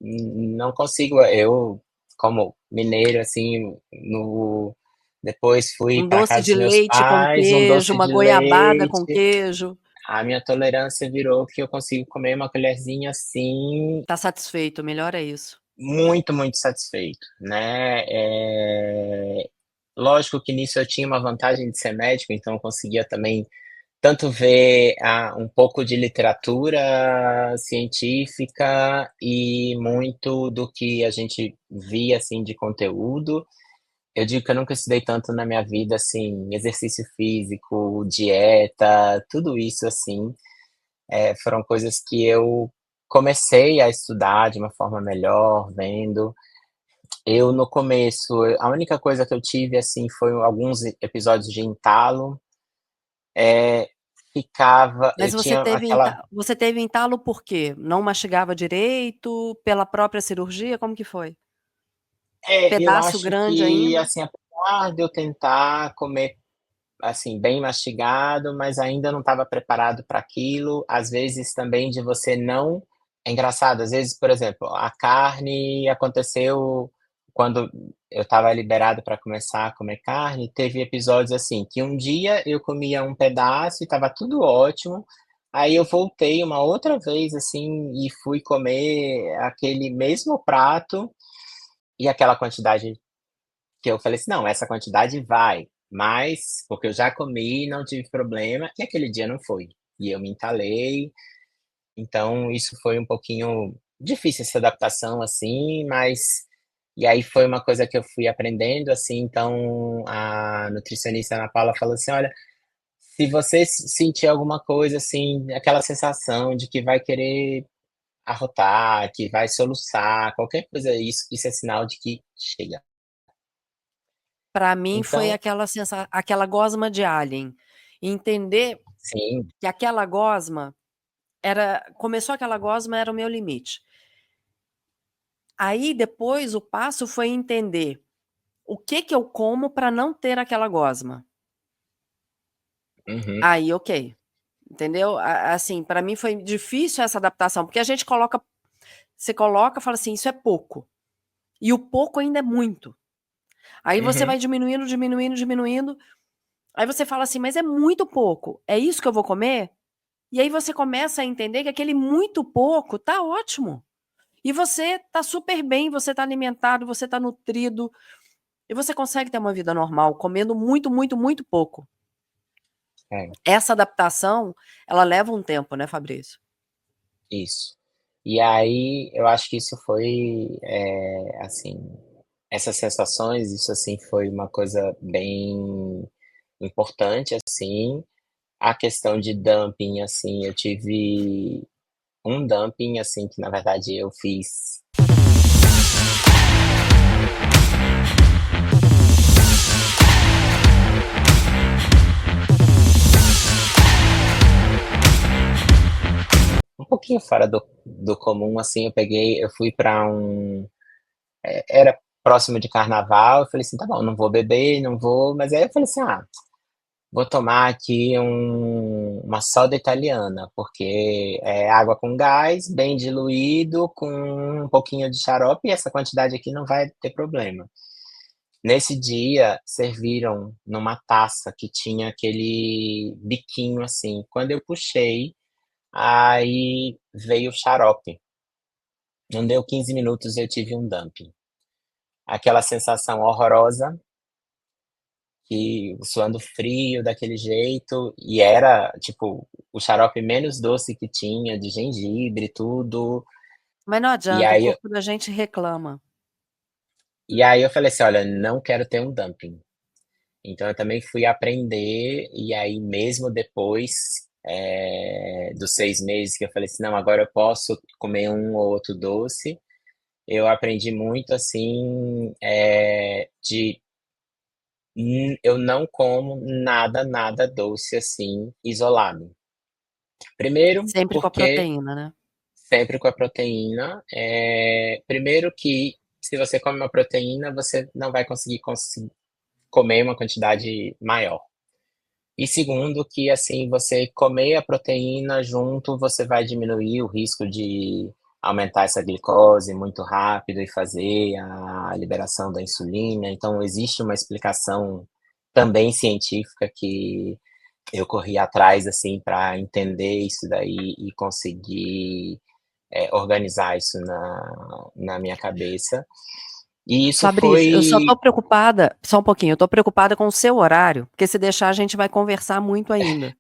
não consigo. Eu, como mineiro, assim, no depois fui um para doce casa de dos meus leite com pais, um queijo, doce uma de goiabada com leite. queijo. A minha tolerância virou que eu consigo comer uma colherzinha assim, Tá satisfeito, melhor é isso. muito, muito satisfeito, né. Lógico que nisso eu tinha uma vantagem de ser médico, então eu conseguia também tanto ver um pouco de literatura científica e muito do que a gente via assim de conteúdo. Eu digo que eu nunca estudei tanto na minha vida, assim, exercício físico, dieta, tudo isso assim, foram coisas que eu comecei a estudar de uma forma melhor, vendo. Eu no começo, a única coisa que eu tive assim foi alguns episódios de entalo, Mas eu você tinha teve aquela. você teve entalo por quê? Não mastigava direito, pela própria cirurgia, como que foi? Eu Pedaço acho grande que, ainda? assim, apesar de eu tentar comer, assim, bem mastigado, mas ainda não estava preparado para aquilo, às vezes também de você não. É engraçado, às vezes, por exemplo, a carne aconteceu quando eu estava liberado para começar a comer carne, teve episódios assim, que um dia eu comia um pedaço e estava tudo ótimo, aí eu voltei uma outra vez, assim, e fui comer aquele mesmo prato e aquela quantidade que eu falei assim: "Não, essa quantidade vai", mas porque eu já comi, não tive problema, e aquele dia não foi. E eu me entalei, então isso foi um pouquinho difícil essa adaptação, assim, mas e aí foi uma coisa que eu fui aprendendo, assim, então a nutricionista Ana Paula falou assim: "Olha, se você sentir alguma coisa, assim, aquela sensação de que vai querer arrotar, que vai soluçar, qualquer coisa, isso é sinal de que chega". Para mim foi Então, aquela gosma de alien. Entender sim. que aquela gosma começou aquela gosma, era o meu limite. Aí depois o passo foi entender o que que eu como para não ter aquela gosma. Uhum, Aí ok, entendeu? Assim, para mim foi difícil essa adaptação, porque a gente você coloca, fala assim: "Isso é pouco", e o pouco ainda é muito. Aí você uhum. vai diminuindo, diminuindo, diminuindo, aí você fala assim: "Mas é muito pouco, é isso que eu vou comer?". E aí você começa a entender que aquele muito pouco tá ótimo. E você tá super bem, você tá alimentado, você tá nutrido, e você consegue ter uma vida normal, comendo muito, muito, muito pouco. É, Essa adaptação, ela leva um tempo, né, Fabrício? isso. E aí, eu acho que isso foi, assim, essas sensações, isso, assim, foi uma coisa bem importante, assim. A questão de dumping, assim, eu tive um dumping, assim, que na verdade eu fiz. Um pouquinho fora do comum, assim, eu fui para era próximo de carnaval, eu falei assim, tá bom, não vou beber, não vou, mas aí eu falei assim, vou tomar aqui uma soda italiana, porque é água com gás, bem diluído, com um pouquinho de xarope, e essa quantidade aqui não vai ter problema. Nesse dia, serviram numa taça que tinha aquele biquinho assim. Quando eu puxei, aí veio o xarope. Não deu 15 minutos, eu tive um dumping. Aquela sensação horrorosa, que suando frio daquele jeito, e era, tipo, o xarope menos doce que tinha, de gengibre, tudo. Mas não E adianta, o aí, corpo da gente reclama. e aí eu falei assim, olha, não quero ter um dumping. Então eu também fui aprender, e aí mesmo depois dos 6 meses que eu falei assim, não, agora eu posso comer um ou outro doce, eu aprendi muito assim, eu não como nada, nada doce assim, isolado. Primeiro, Sempre com a porque proteína, né? sempre com a proteína. Primeiro que se você come uma proteína, você não vai conseguir comer uma quantidade maior. E segundo, que assim, você comer a proteína junto, você vai diminuir o risco de aumentar essa glicose muito rápido e fazer a liberação da insulina. Então, existe uma explicação também científica que eu corri atrás, assim, para entender isso daí e conseguir organizar isso na minha cabeça. E isso Fabrício, eu só foi. tô preocupada, só um pouquinho, eu tô preocupada com o seu horário, porque se deixar a gente vai conversar muito ainda.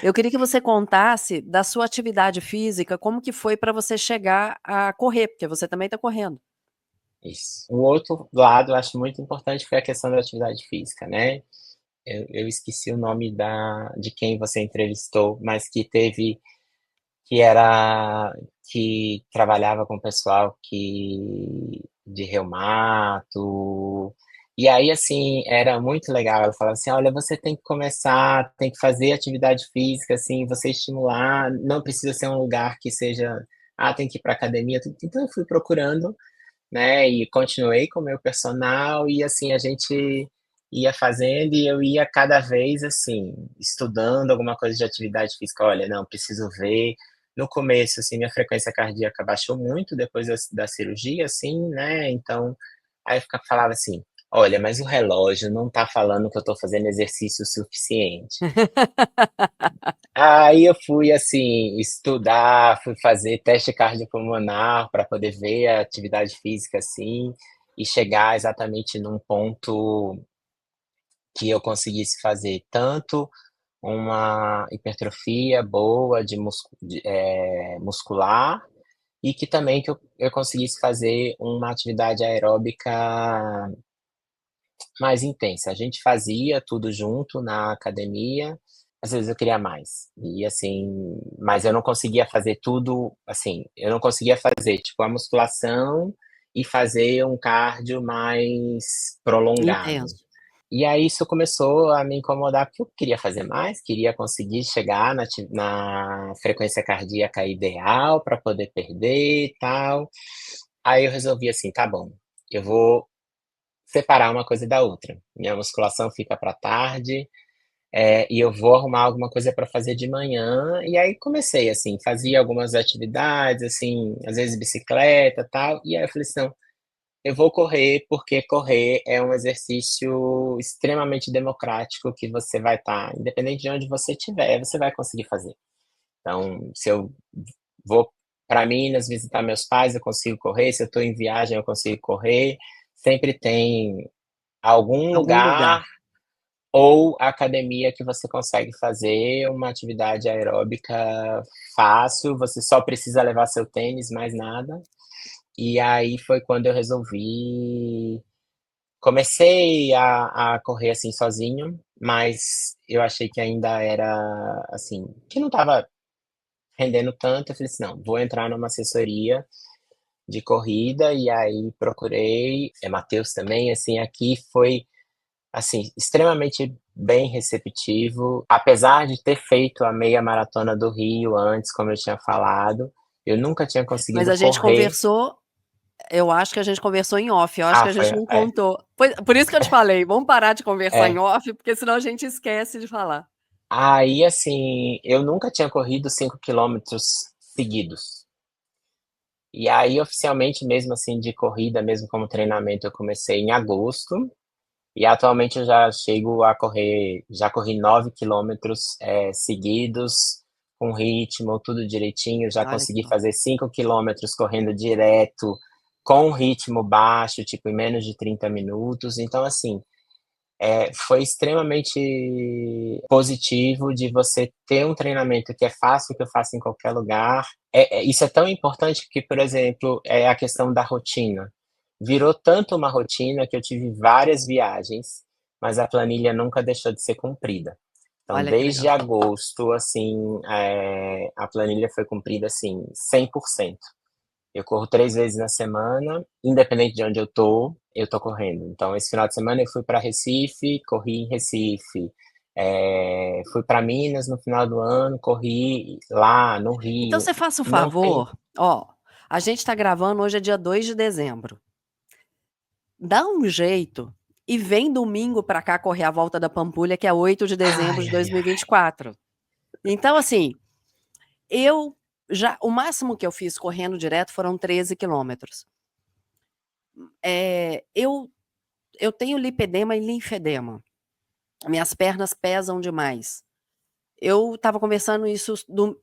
Eu queria que você contasse da sua atividade física, como que foi para você chegar a correr, porque você também está correndo. Isso. O outro lado, eu acho muito importante, foi a questão da atividade física, né? Eu esqueci o nome de quem você entrevistou, mas que era, que trabalhava com o pessoal de reumato. E aí, assim, era muito legal. Ela falava assim: olha, você tem que começar, tem que fazer atividade física, assim, você estimular, não precisa ser um lugar que seja, tem que ir para academia. Então, eu fui procurando, né? E continuei com o meu personal, e assim, a gente ia fazendo, e eu ia cada vez assim, estudando alguma coisa de atividade física. Olha, não, preciso ver. No começo, assim, minha frequência cardíaca baixou muito depois da cirurgia, assim, né? Então, aí eu falava assim: olha, mas o relógio não tá falando que eu tô fazendo exercício suficiente. Aí eu fui assim estudar, fui fazer teste cardiopulmonar para poder ver a atividade física assim e chegar exatamente num ponto que eu conseguisse fazer tanto uma hipertrofia boa muscular, e que também que eu conseguisse fazer uma atividade aeróbica mais intensa. A gente fazia tudo junto na academia. Às vezes eu queria mais. E assim, mas eu não conseguia fazer tudo, assim, eu não conseguia fazer, tipo, a musculação e fazer um cardio mais prolongado. Intenso. E aí isso começou a me incomodar, porque eu queria fazer mais, queria conseguir chegar na frequência cardíaca ideal para poder perder e tal. Aí eu resolvi assim, tá bom, eu vou separar uma coisa da outra. Minha musculação fica para tarde, e eu vou arrumar alguma coisa para fazer de manhã. E aí comecei assim, fazia algumas atividades, assim, às vezes bicicleta, tal. E aí eu falei assim, não, eu vou correr, porque correr é um exercício extremamente democrático, que você vai estar, independente de onde você estiver, você vai conseguir fazer. Então, se eu vou para Minas visitar meus pais, eu consigo correr. Se eu estou em viagem, eu consigo correr. Sempre tem algum Algum lugar. lugar ou academia que você consegue fazer uma atividade aeróbica fácil. Você só precisa levar seu tênis, mais nada. E aí foi quando eu resolvi. Comecei a correr assim sozinho, mas eu achei que ainda era assim, que não estava rendendo tanto. Eu falei assim: não, vou entrar numa assessoria de corrida. E aí procurei, Matheus também, assim, aqui foi assim, extremamente bem receptivo. Apesar de ter feito a meia maratona do Rio antes, como eu tinha falado, eu nunca tinha Mas conseguido a gente correr. conversou, eu acho que a gente conversou em off, eu acho que Ah, a foi, gente não contou. Por isso que eu te falei, vamos parar de conversar em é. off, porque senão a gente esquece de falar. Aí, assim, eu nunca tinha corrido 5 quilômetros seguidos. E aí, oficialmente, mesmo assim, de corrida, mesmo como treinamento, eu comecei em agosto. E atualmente eu já chego a correr, já corri 9 quilômetros seguidos, com ritmo, tudo direitinho. Já Olha que consegui bom. fazer 5 quilômetros correndo direto, com ritmo baixo, tipo em menos de 30 minutos. Então, assim, foi extremamente positivo de você ter um treinamento que é fácil, que eu faço em qualquer lugar. Isso é tão importante que, por exemplo, é a questão da rotina. Virou tanto uma rotina que eu tive várias viagens, mas a planilha nunca deixou de ser cumprida. Então, Olha que desde legal. agosto, assim, a planilha foi cumprida, assim, 100%. Eu corro 3 vezes na semana, independente de onde eu tô correndo. Então, esse final de semana eu fui para Recife, corri em Recife. Fui para Minas no final do ano, corri lá no Então Rio. você faça o Não tem. favor, ó, a gente tá gravando, hoje é dia 2 de dezembro. Dá um jeito e vem domingo pra cá correr a volta da Pampulha, que é 8 de dezembro Ai, de ai, ai. 2024. Então, assim, eu já o máximo que eu fiz correndo direto foram 13 quilômetros. Eu tenho lipedema e linfedema. Minhas pernas pesam demais. Eu estava conversando isso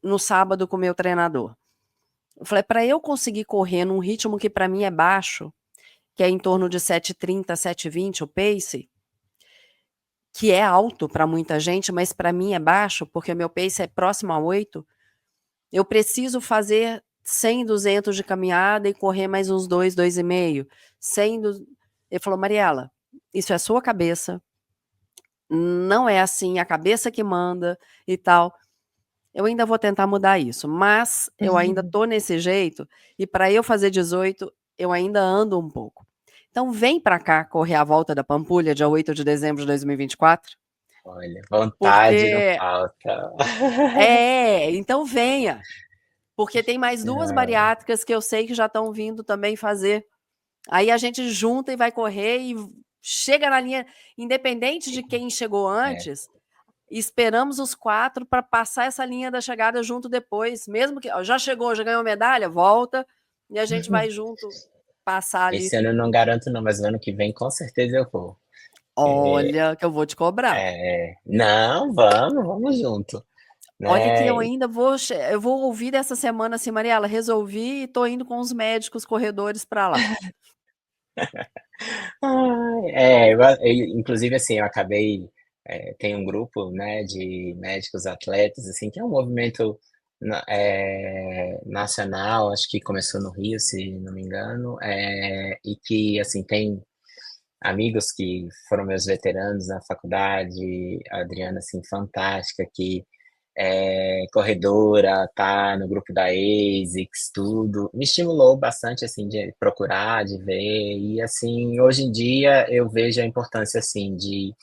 no sábado com o meu treinador. Eu falei, para eu conseguir correr num ritmo que para mim é baixo, que é em torno de 7:30, 7:20 o pace, que é alto para muita gente, mas para mim é baixo, porque o meu pace é próximo a 8, eu preciso fazer 100, 200 de caminhada e correr mais uns 2, 2,5. 100 do... Ele falou, Mariela, isso é sua cabeça, não é assim, a cabeça que manda e tal. Eu ainda vou tentar mudar isso, mas eu ainda tô nesse jeito e para eu fazer 18, eu ainda ando um pouco. Então vem para cá correr a volta da Pampulha, dia 8 de dezembro de 2024, Olha, vontade não porque falta. então venha, porque tem mais 2 bariátricas que eu sei que já estão vindo também fazer. Aí a gente junta e vai correr e chega na linha, independente de quem chegou É. antes, esperamos os 4 para passar essa linha da chegada junto depois, mesmo que ó, já chegou, já ganhou medalha, volta e a gente vai junto passar ali. Esse ano eu não garanto não, mas o ano que vem com certeza eu vou. Olha, que eu vou te cobrar. Não, vamos junto, Olha que né? eu ainda eu vou ouvir dessa semana assim, Mariela, resolvi e tô indo com os médicos corredores para lá. Ai, inclusive assim, eu acabei, tem um grupo, né, de médicos atletas, assim, que é um movimento nacional, acho que começou no Rio, se não me engano, e que, assim, tem amigos que foram meus veteranos na faculdade, a Adriana, assim, fantástica, que corredora, tá no grupo da ASICS, tudo. Me estimulou bastante, assim, de procurar, de ver. E, assim, hoje em dia eu vejo a importância, assim, de,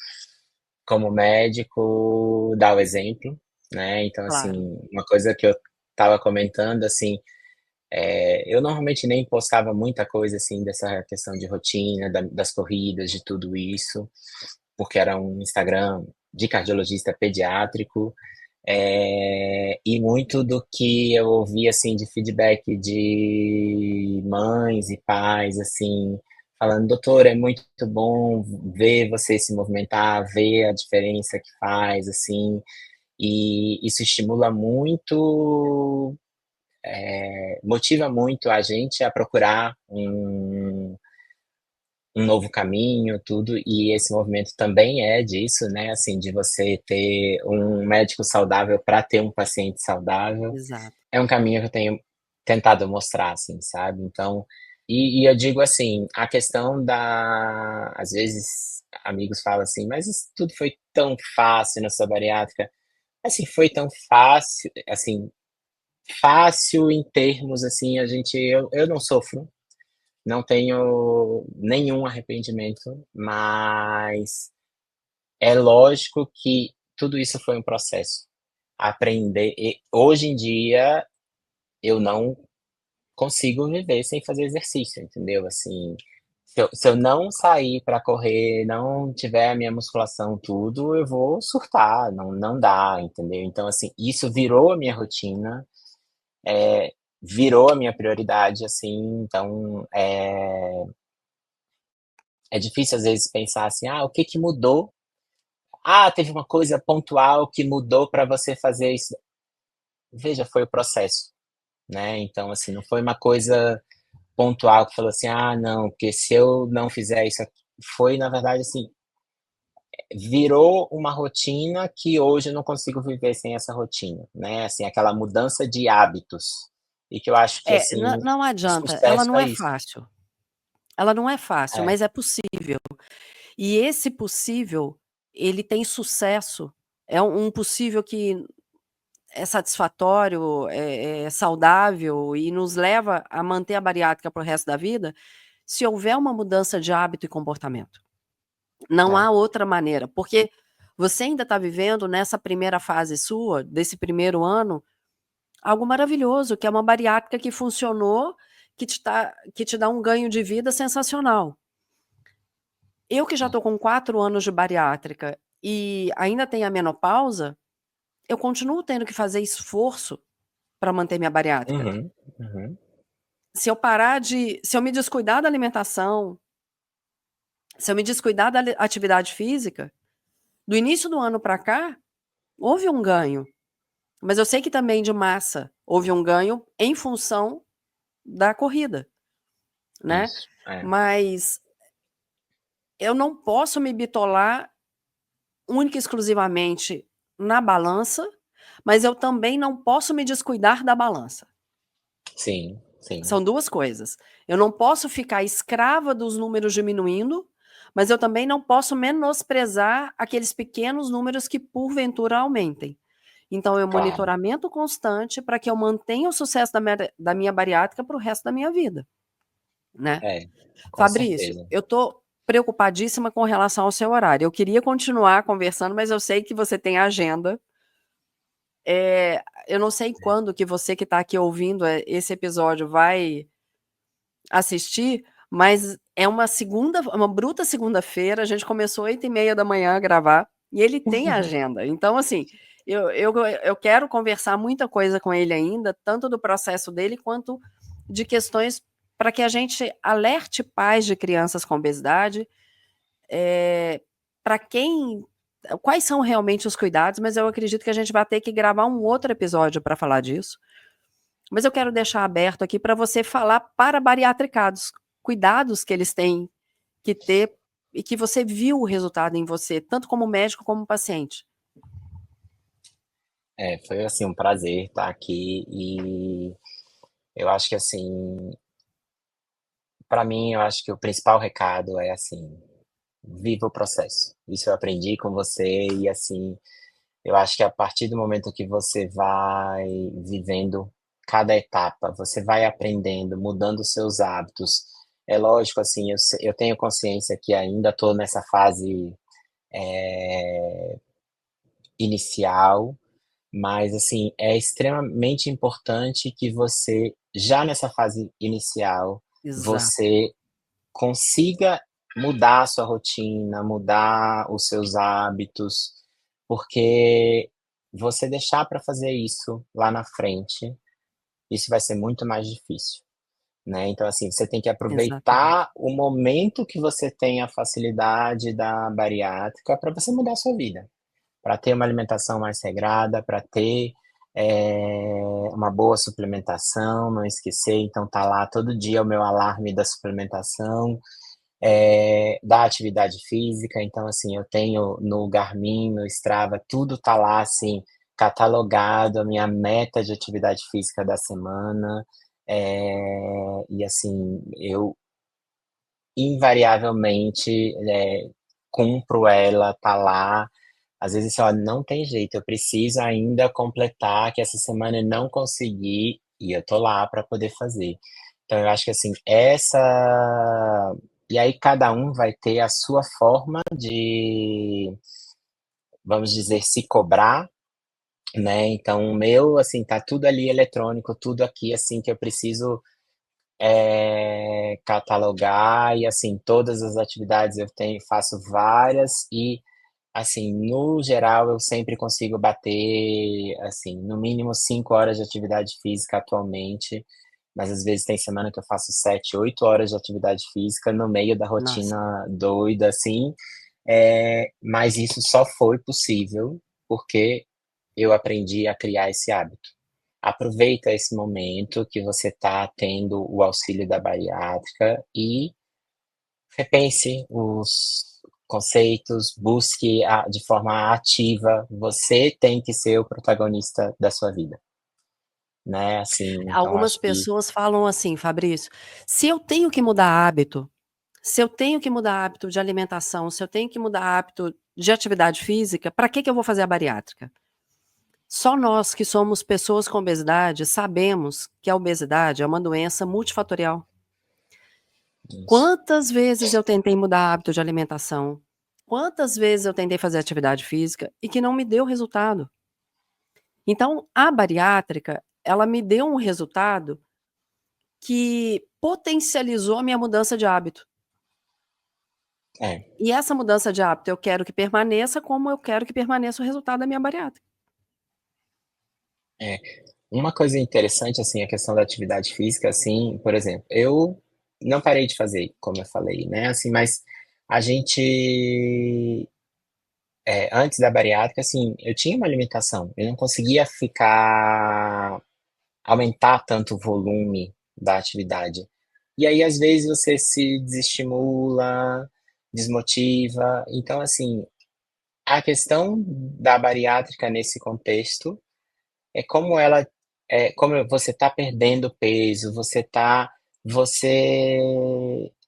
como médico, dar o exemplo, né? Então, Claro. assim, uma coisa que eu estava comentando, assim, eu normalmente nem postava muita coisa, assim, dessa questão de rotina, das corridas, de tudo isso, porque era um Instagram de cardiologista pediátrico. E muito do que eu ouvi assim de feedback de mães e pais assim falando, doutor, é muito bom ver você se movimentar, ver a diferença que faz assim. e isso estimula muito, motiva muito a gente a procurar um novo caminho, tudo, e esse movimento também é disso, né, assim, de você ter um médico saudável para ter um paciente saudável, Exato. é um caminho que eu tenho tentado mostrar, assim, sabe. Então, eu digo assim, a questão da às vezes amigos falam assim: "Mas isso tudo foi tão fácil na sua bariátrica", assim, foi tão fácil, assim, fácil em termos, assim, eu não sofro, não tenho nenhum arrependimento, mas é lógico que tudo isso foi um processo. Aprender hoje em dia, eu não consigo viver sem fazer exercício, entendeu? Assim, se eu não sair para correr, não tiver a minha musculação, tudo, eu vou surtar, não dá, entendeu? Então, assim, isso virou a minha rotina, virou a minha prioridade, assim, então, é difícil às vezes pensar assim: "Ah, o que que mudou? Ah, teve uma coisa pontual que mudou para você fazer isso". Veja, foi o processo, né, então, assim, não foi uma coisa pontual que falou assim: "Ah, não, porque se eu não fizer isso aqui", foi na verdade, assim, virou uma rotina que hoje eu não consigo viver sem essa rotina, né, assim, aquela mudança de hábitos, e que eu acho que, É, assim, não o adianta, ela sucesso não é é isso. fácil. Ela não é fácil, É. mas é possível. E esse possível, ele tem sucesso. É um possível que é satisfatório, é saudável e nos leva a manter a bariátrica para o resto da vida, se houver uma mudança de hábito e comportamento. Não É. há outra maneira, porque você ainda está vivendo nessa primeira fase sua, desse primeiro ano, algo maravilhoso, que é uma bariátrica que funcionou, que te dá um ganho de vida sensacional. Eu que já estou com 4 anos de bariátrica e ainda tenho a menopausa, eu continuo tendo que fazer esforço para manter minha bariátrica. Uhum, uhum. Se eu me descuidar da alimentação, se eu me descuidar da atividade física, do início do ano para cá, houve um ganho, mas eu sei que também de massa houve um ganho em função da corrida, né. Isso, é. Mas eu não posso me bitolar única e exclusivamente na balança, mas eu também não posso me descuidar da balança. Sim, sim. São 2 coisas. Eu não posso ficar escrava dos números diminuindo, mas eu também não posso menosprezar aqueles pequenos números que porventura aumentem. Então é um Claro. monitoramento constante para que eu mantenha o sucesso da minha bariátrica para o resto da minha vida, né. É, com Fabrício, certeza. eu tô preocupadíssima com relação ao seu horário. Eu queria continuar conversando, mas eu sei que você tem agenda. Eu não sei quando que você que está aqui ouvindo, esse episódio vai assistir, mas é uma bruta segunda-feira, a gente começou 8h30 a gravar, e ele tem agenda. Então, assim, eu quero conversar muita coisa com ele ainda, tanto do processo dele, quanto de questões para que a gente alerte pais de crianças com obesidade, para quem quais são realmente os cuidados, mas eu acredito que a gente vai ter que gravar um outro episódio para falar disso. Mas eu quero deixar aberto aqui para você falar para bariatricados, cuidados que eles têm que ter e que você viu o resultado em você, tanto como médico como paciente. É, foi, assim, um prazer estar aqui e eu acho que, assim, para mim, eu acho que o principal recado é, assim, viva o processo. Isso eu aprendi com você e, assim, eu acho que a partir do momento que você vai vivendo cada etapa, você vai aprendendo, mudando os seus hábitos. É lógico, assim, eu tenho consciência que ainda estou nessa fase, eh, inicial, mas, assim, é extremamente importante que você, já nessa fase inicial, Exato, você consiga mudar a sua rotina, mudar os seus hábitos, porque você deixar para fazer isso lá na frente, isso vai ser muito mais difícil, né. Então, assim, você tem que exatamente. aproveitar o momento que você tem a facilidade da bariátrica para você mudar a sua vida, para ter uma alimentação mais regrada, para ter uma boa suplementação, não esquecer, então tá lá todo dia o meu alarme da suplementação, da atividade física, então assim, eu tenho no Garmin, no Strava, tudo tá lá assim, catalogado, a minha meta de atividade física da semana, e assim, eu invariavelmente cumpro ela, tá lá. Às vezes, assim, ó, não tem jeito, eu preciso ainda completar, que essa semana eu não consegui, e eu tô lá para poder fazer. Então, eu acho que assim, e aí cada um vai ter a sua forma de, vamos dizer, se cobrar, né? Então, o meu, assim, tá tudo ali eletrônico, tudo aqui, assim, que eu preciso catalogar, e assim, todas as atividades eu tenho, faço várias, e assim, no geral, eu sempre consigo bater, assim, no mínimo 5 horas de atividade física atualmente, mas às vezes tem semana que eu faço 7, 8 horas de atividade física no meio da Nossa. rotina doida, assim. Mas isso só foi possível porque eu aprendi a criar esse hábito. Aproveita esse momento que você está tendo o auxílio da bariátrica e repense os conceitos, busque de forma ativa. Você tem que ser o protagonista da sua vida, né? Assim, então Algumas acho que pessoas falam assim: "Fabrício, se eu tenho que mudar hábito, se eu tenho que mudar hábito de alimentação, se eu tenho que mudar hábito de atividade física, para que eu vou fazer a bariátrica?". Só nós que somos pessoas com obesidade sabemos que a obesidade é uma doença multifatorial. isso. Quantas vezes eu tentei mudar hábito de alimentação, quantas vezes eu tentei fazer atividade física e que não me deu resultado. Então, a bariátrica, ela me deu um resultado que potencializou a minha mudança de hábito. É, E essa mudança de hábito eu quero que permaneça, como eu quero que permaneça o resultado da minha bariátrica. é. Uma coisa interessante, assim, a questão da atividade física, assim, por exemplo, eu não parei de fazer, como eu falei, né? Assim, mas a gente antes da bariátrica, assim, eu tinha uma limitação. Eu não conseguia aumentar tanto o volume da atividade. E aí, às vezes, você se desestimula, desmotiva. Então, assim, a questão da bariátrica nesse contexto é como como você está perdendo peso, você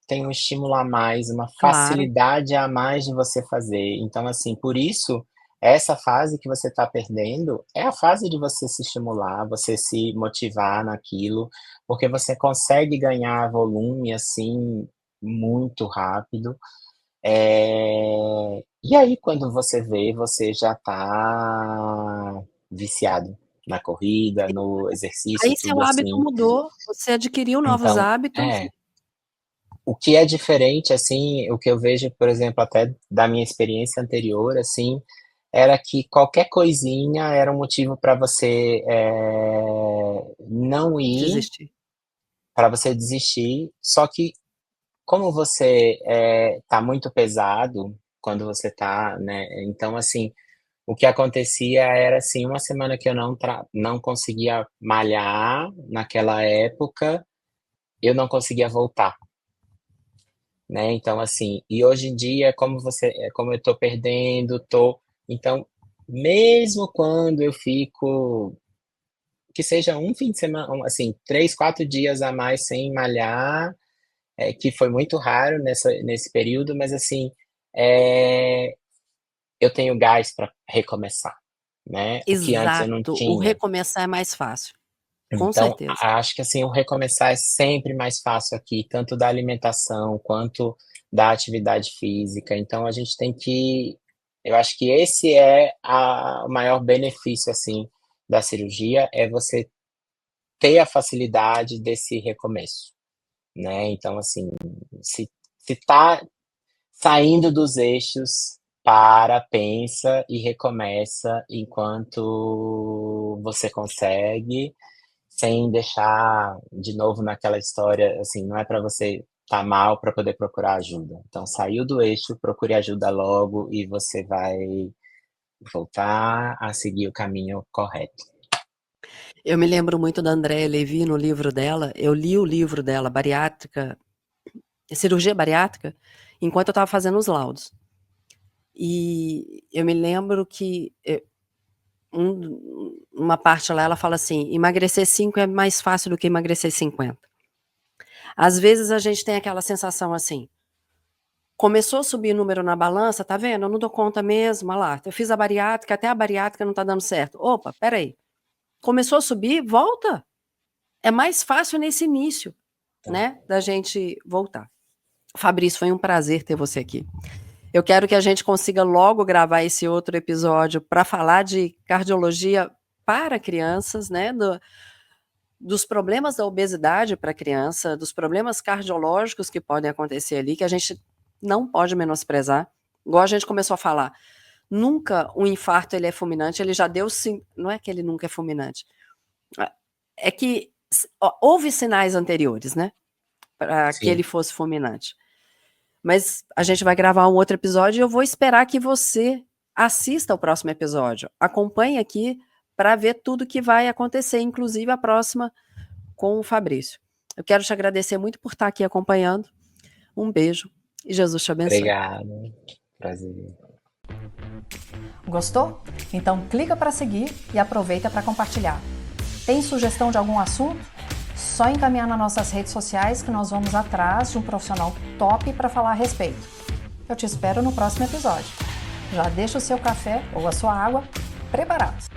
tem um estímulo a mais, uma Claro, facilidade a mais de você fazer. Então, assim, por isso, essa fase que você está perdendo é a fase de você se estimular, você se motivar naquilo, porque você consegue ganhar volume, assim, muito rápido. E aí, quando você vê, você já está viciado na corrida, no exercício, aí seu tudo hábito assim. mudou, você adquiriu novos Então, hábitos. o que é diferente, assim, o que eu vejo, por exemplo, até da minha experiência anterior, assim, era que qualquer coisinha era um motivo para você não ir, Desistir. para você desistir. Só que como você tá muito pesado quando você tá, né? Então, assim, o que acontecia era assim, uma semana que eu não conseguia malhar naquela época, eu não conseguia voltar, né? Então, assim, e hoje em dia, como eu tô perdendo, então, mesmo quando eu fico, que seja um fim de semana, assim, 3, 4 dias a mais sem malhar, que foi muito raro nesse período, mas assim, é, eu tenho gás para recomeçar, né? O que antes eu não Exato, o tinha. recomeçar é mais fácil, com Então, certeza. acho que assim, o recomeçar é sempre mais fácil aqui, tanto da alimentação quanto da atividade física. Então, a gente tem que. Eu acho que esse é o maior benefício assim da cirurgia, é você ter a facilidade desse recomeço, né? Então, assim, se tá saindo dos eixos, para, pensa e recomeça enquanto você consegue, sem deixar de novo naquela história, assim, não é para você estar mal para poder procurar ajuda. Então, saiu do eixo, procure ajuda logo e você vai voltar a seguir o caminho correto. Eu me lembro muito da Andréa Levy no livro dela. Eu li o livro dela, Bariátrica, Cirurgia Bariátrica, enquanto eu estava fazendo os laudos. E eu me lembro que uma parte lá ela fala assim: emagrecer 5 é mais fácil do que emagrecer 50. Às vezes a gente tem aquela sensação assim: começou a subir o número na balança, tá vendo? Eu não dou conta mesmo, olha lá, eu fiz a bariátrica, até a bariátrica não tá dando certo. Opa, peraí. Começou a subir, volta. É mais fácil nesse início, né, da gente voltar. Fabrício, foi um prazer ter você aqui. Eu quero que a gente consiga logo gravar esse outro episódio para falar de cardiologia para crianças, né, dos problemas da obesidade para criança, dos problemas cardiológicos que podem acontecer ali, que a gente não pode menosprezar. Igual a gente começou a falar, nunca um infarto ele é fulminante, ele já deu sim, não é que ele nunca é fulminante, é que houve sinais anteriores, né, para que ele fosse fulminante. Mas a gente vai gravar um outro episódio e eu vou esperar que você assista ao próximo episódio. Acompanhe aqui para ver tudo que vai acontecer, inclusive a próxima com o Fabrício. Eu quero te agradecer muito por estar aqui acompanhando. Um beijo e Jesus te abençoe. Obrigado. Prazer. Gostou? Então clica para seguir e aproveita para compartilhar. Tem sugestão de algum assunto? Só encaminhar nas nossas redes sociais que nós vamos atrás de um profissional top para falar a respeito. Eu te espero no próximo episódio. Já deixa o seu café ou a sua água preparados.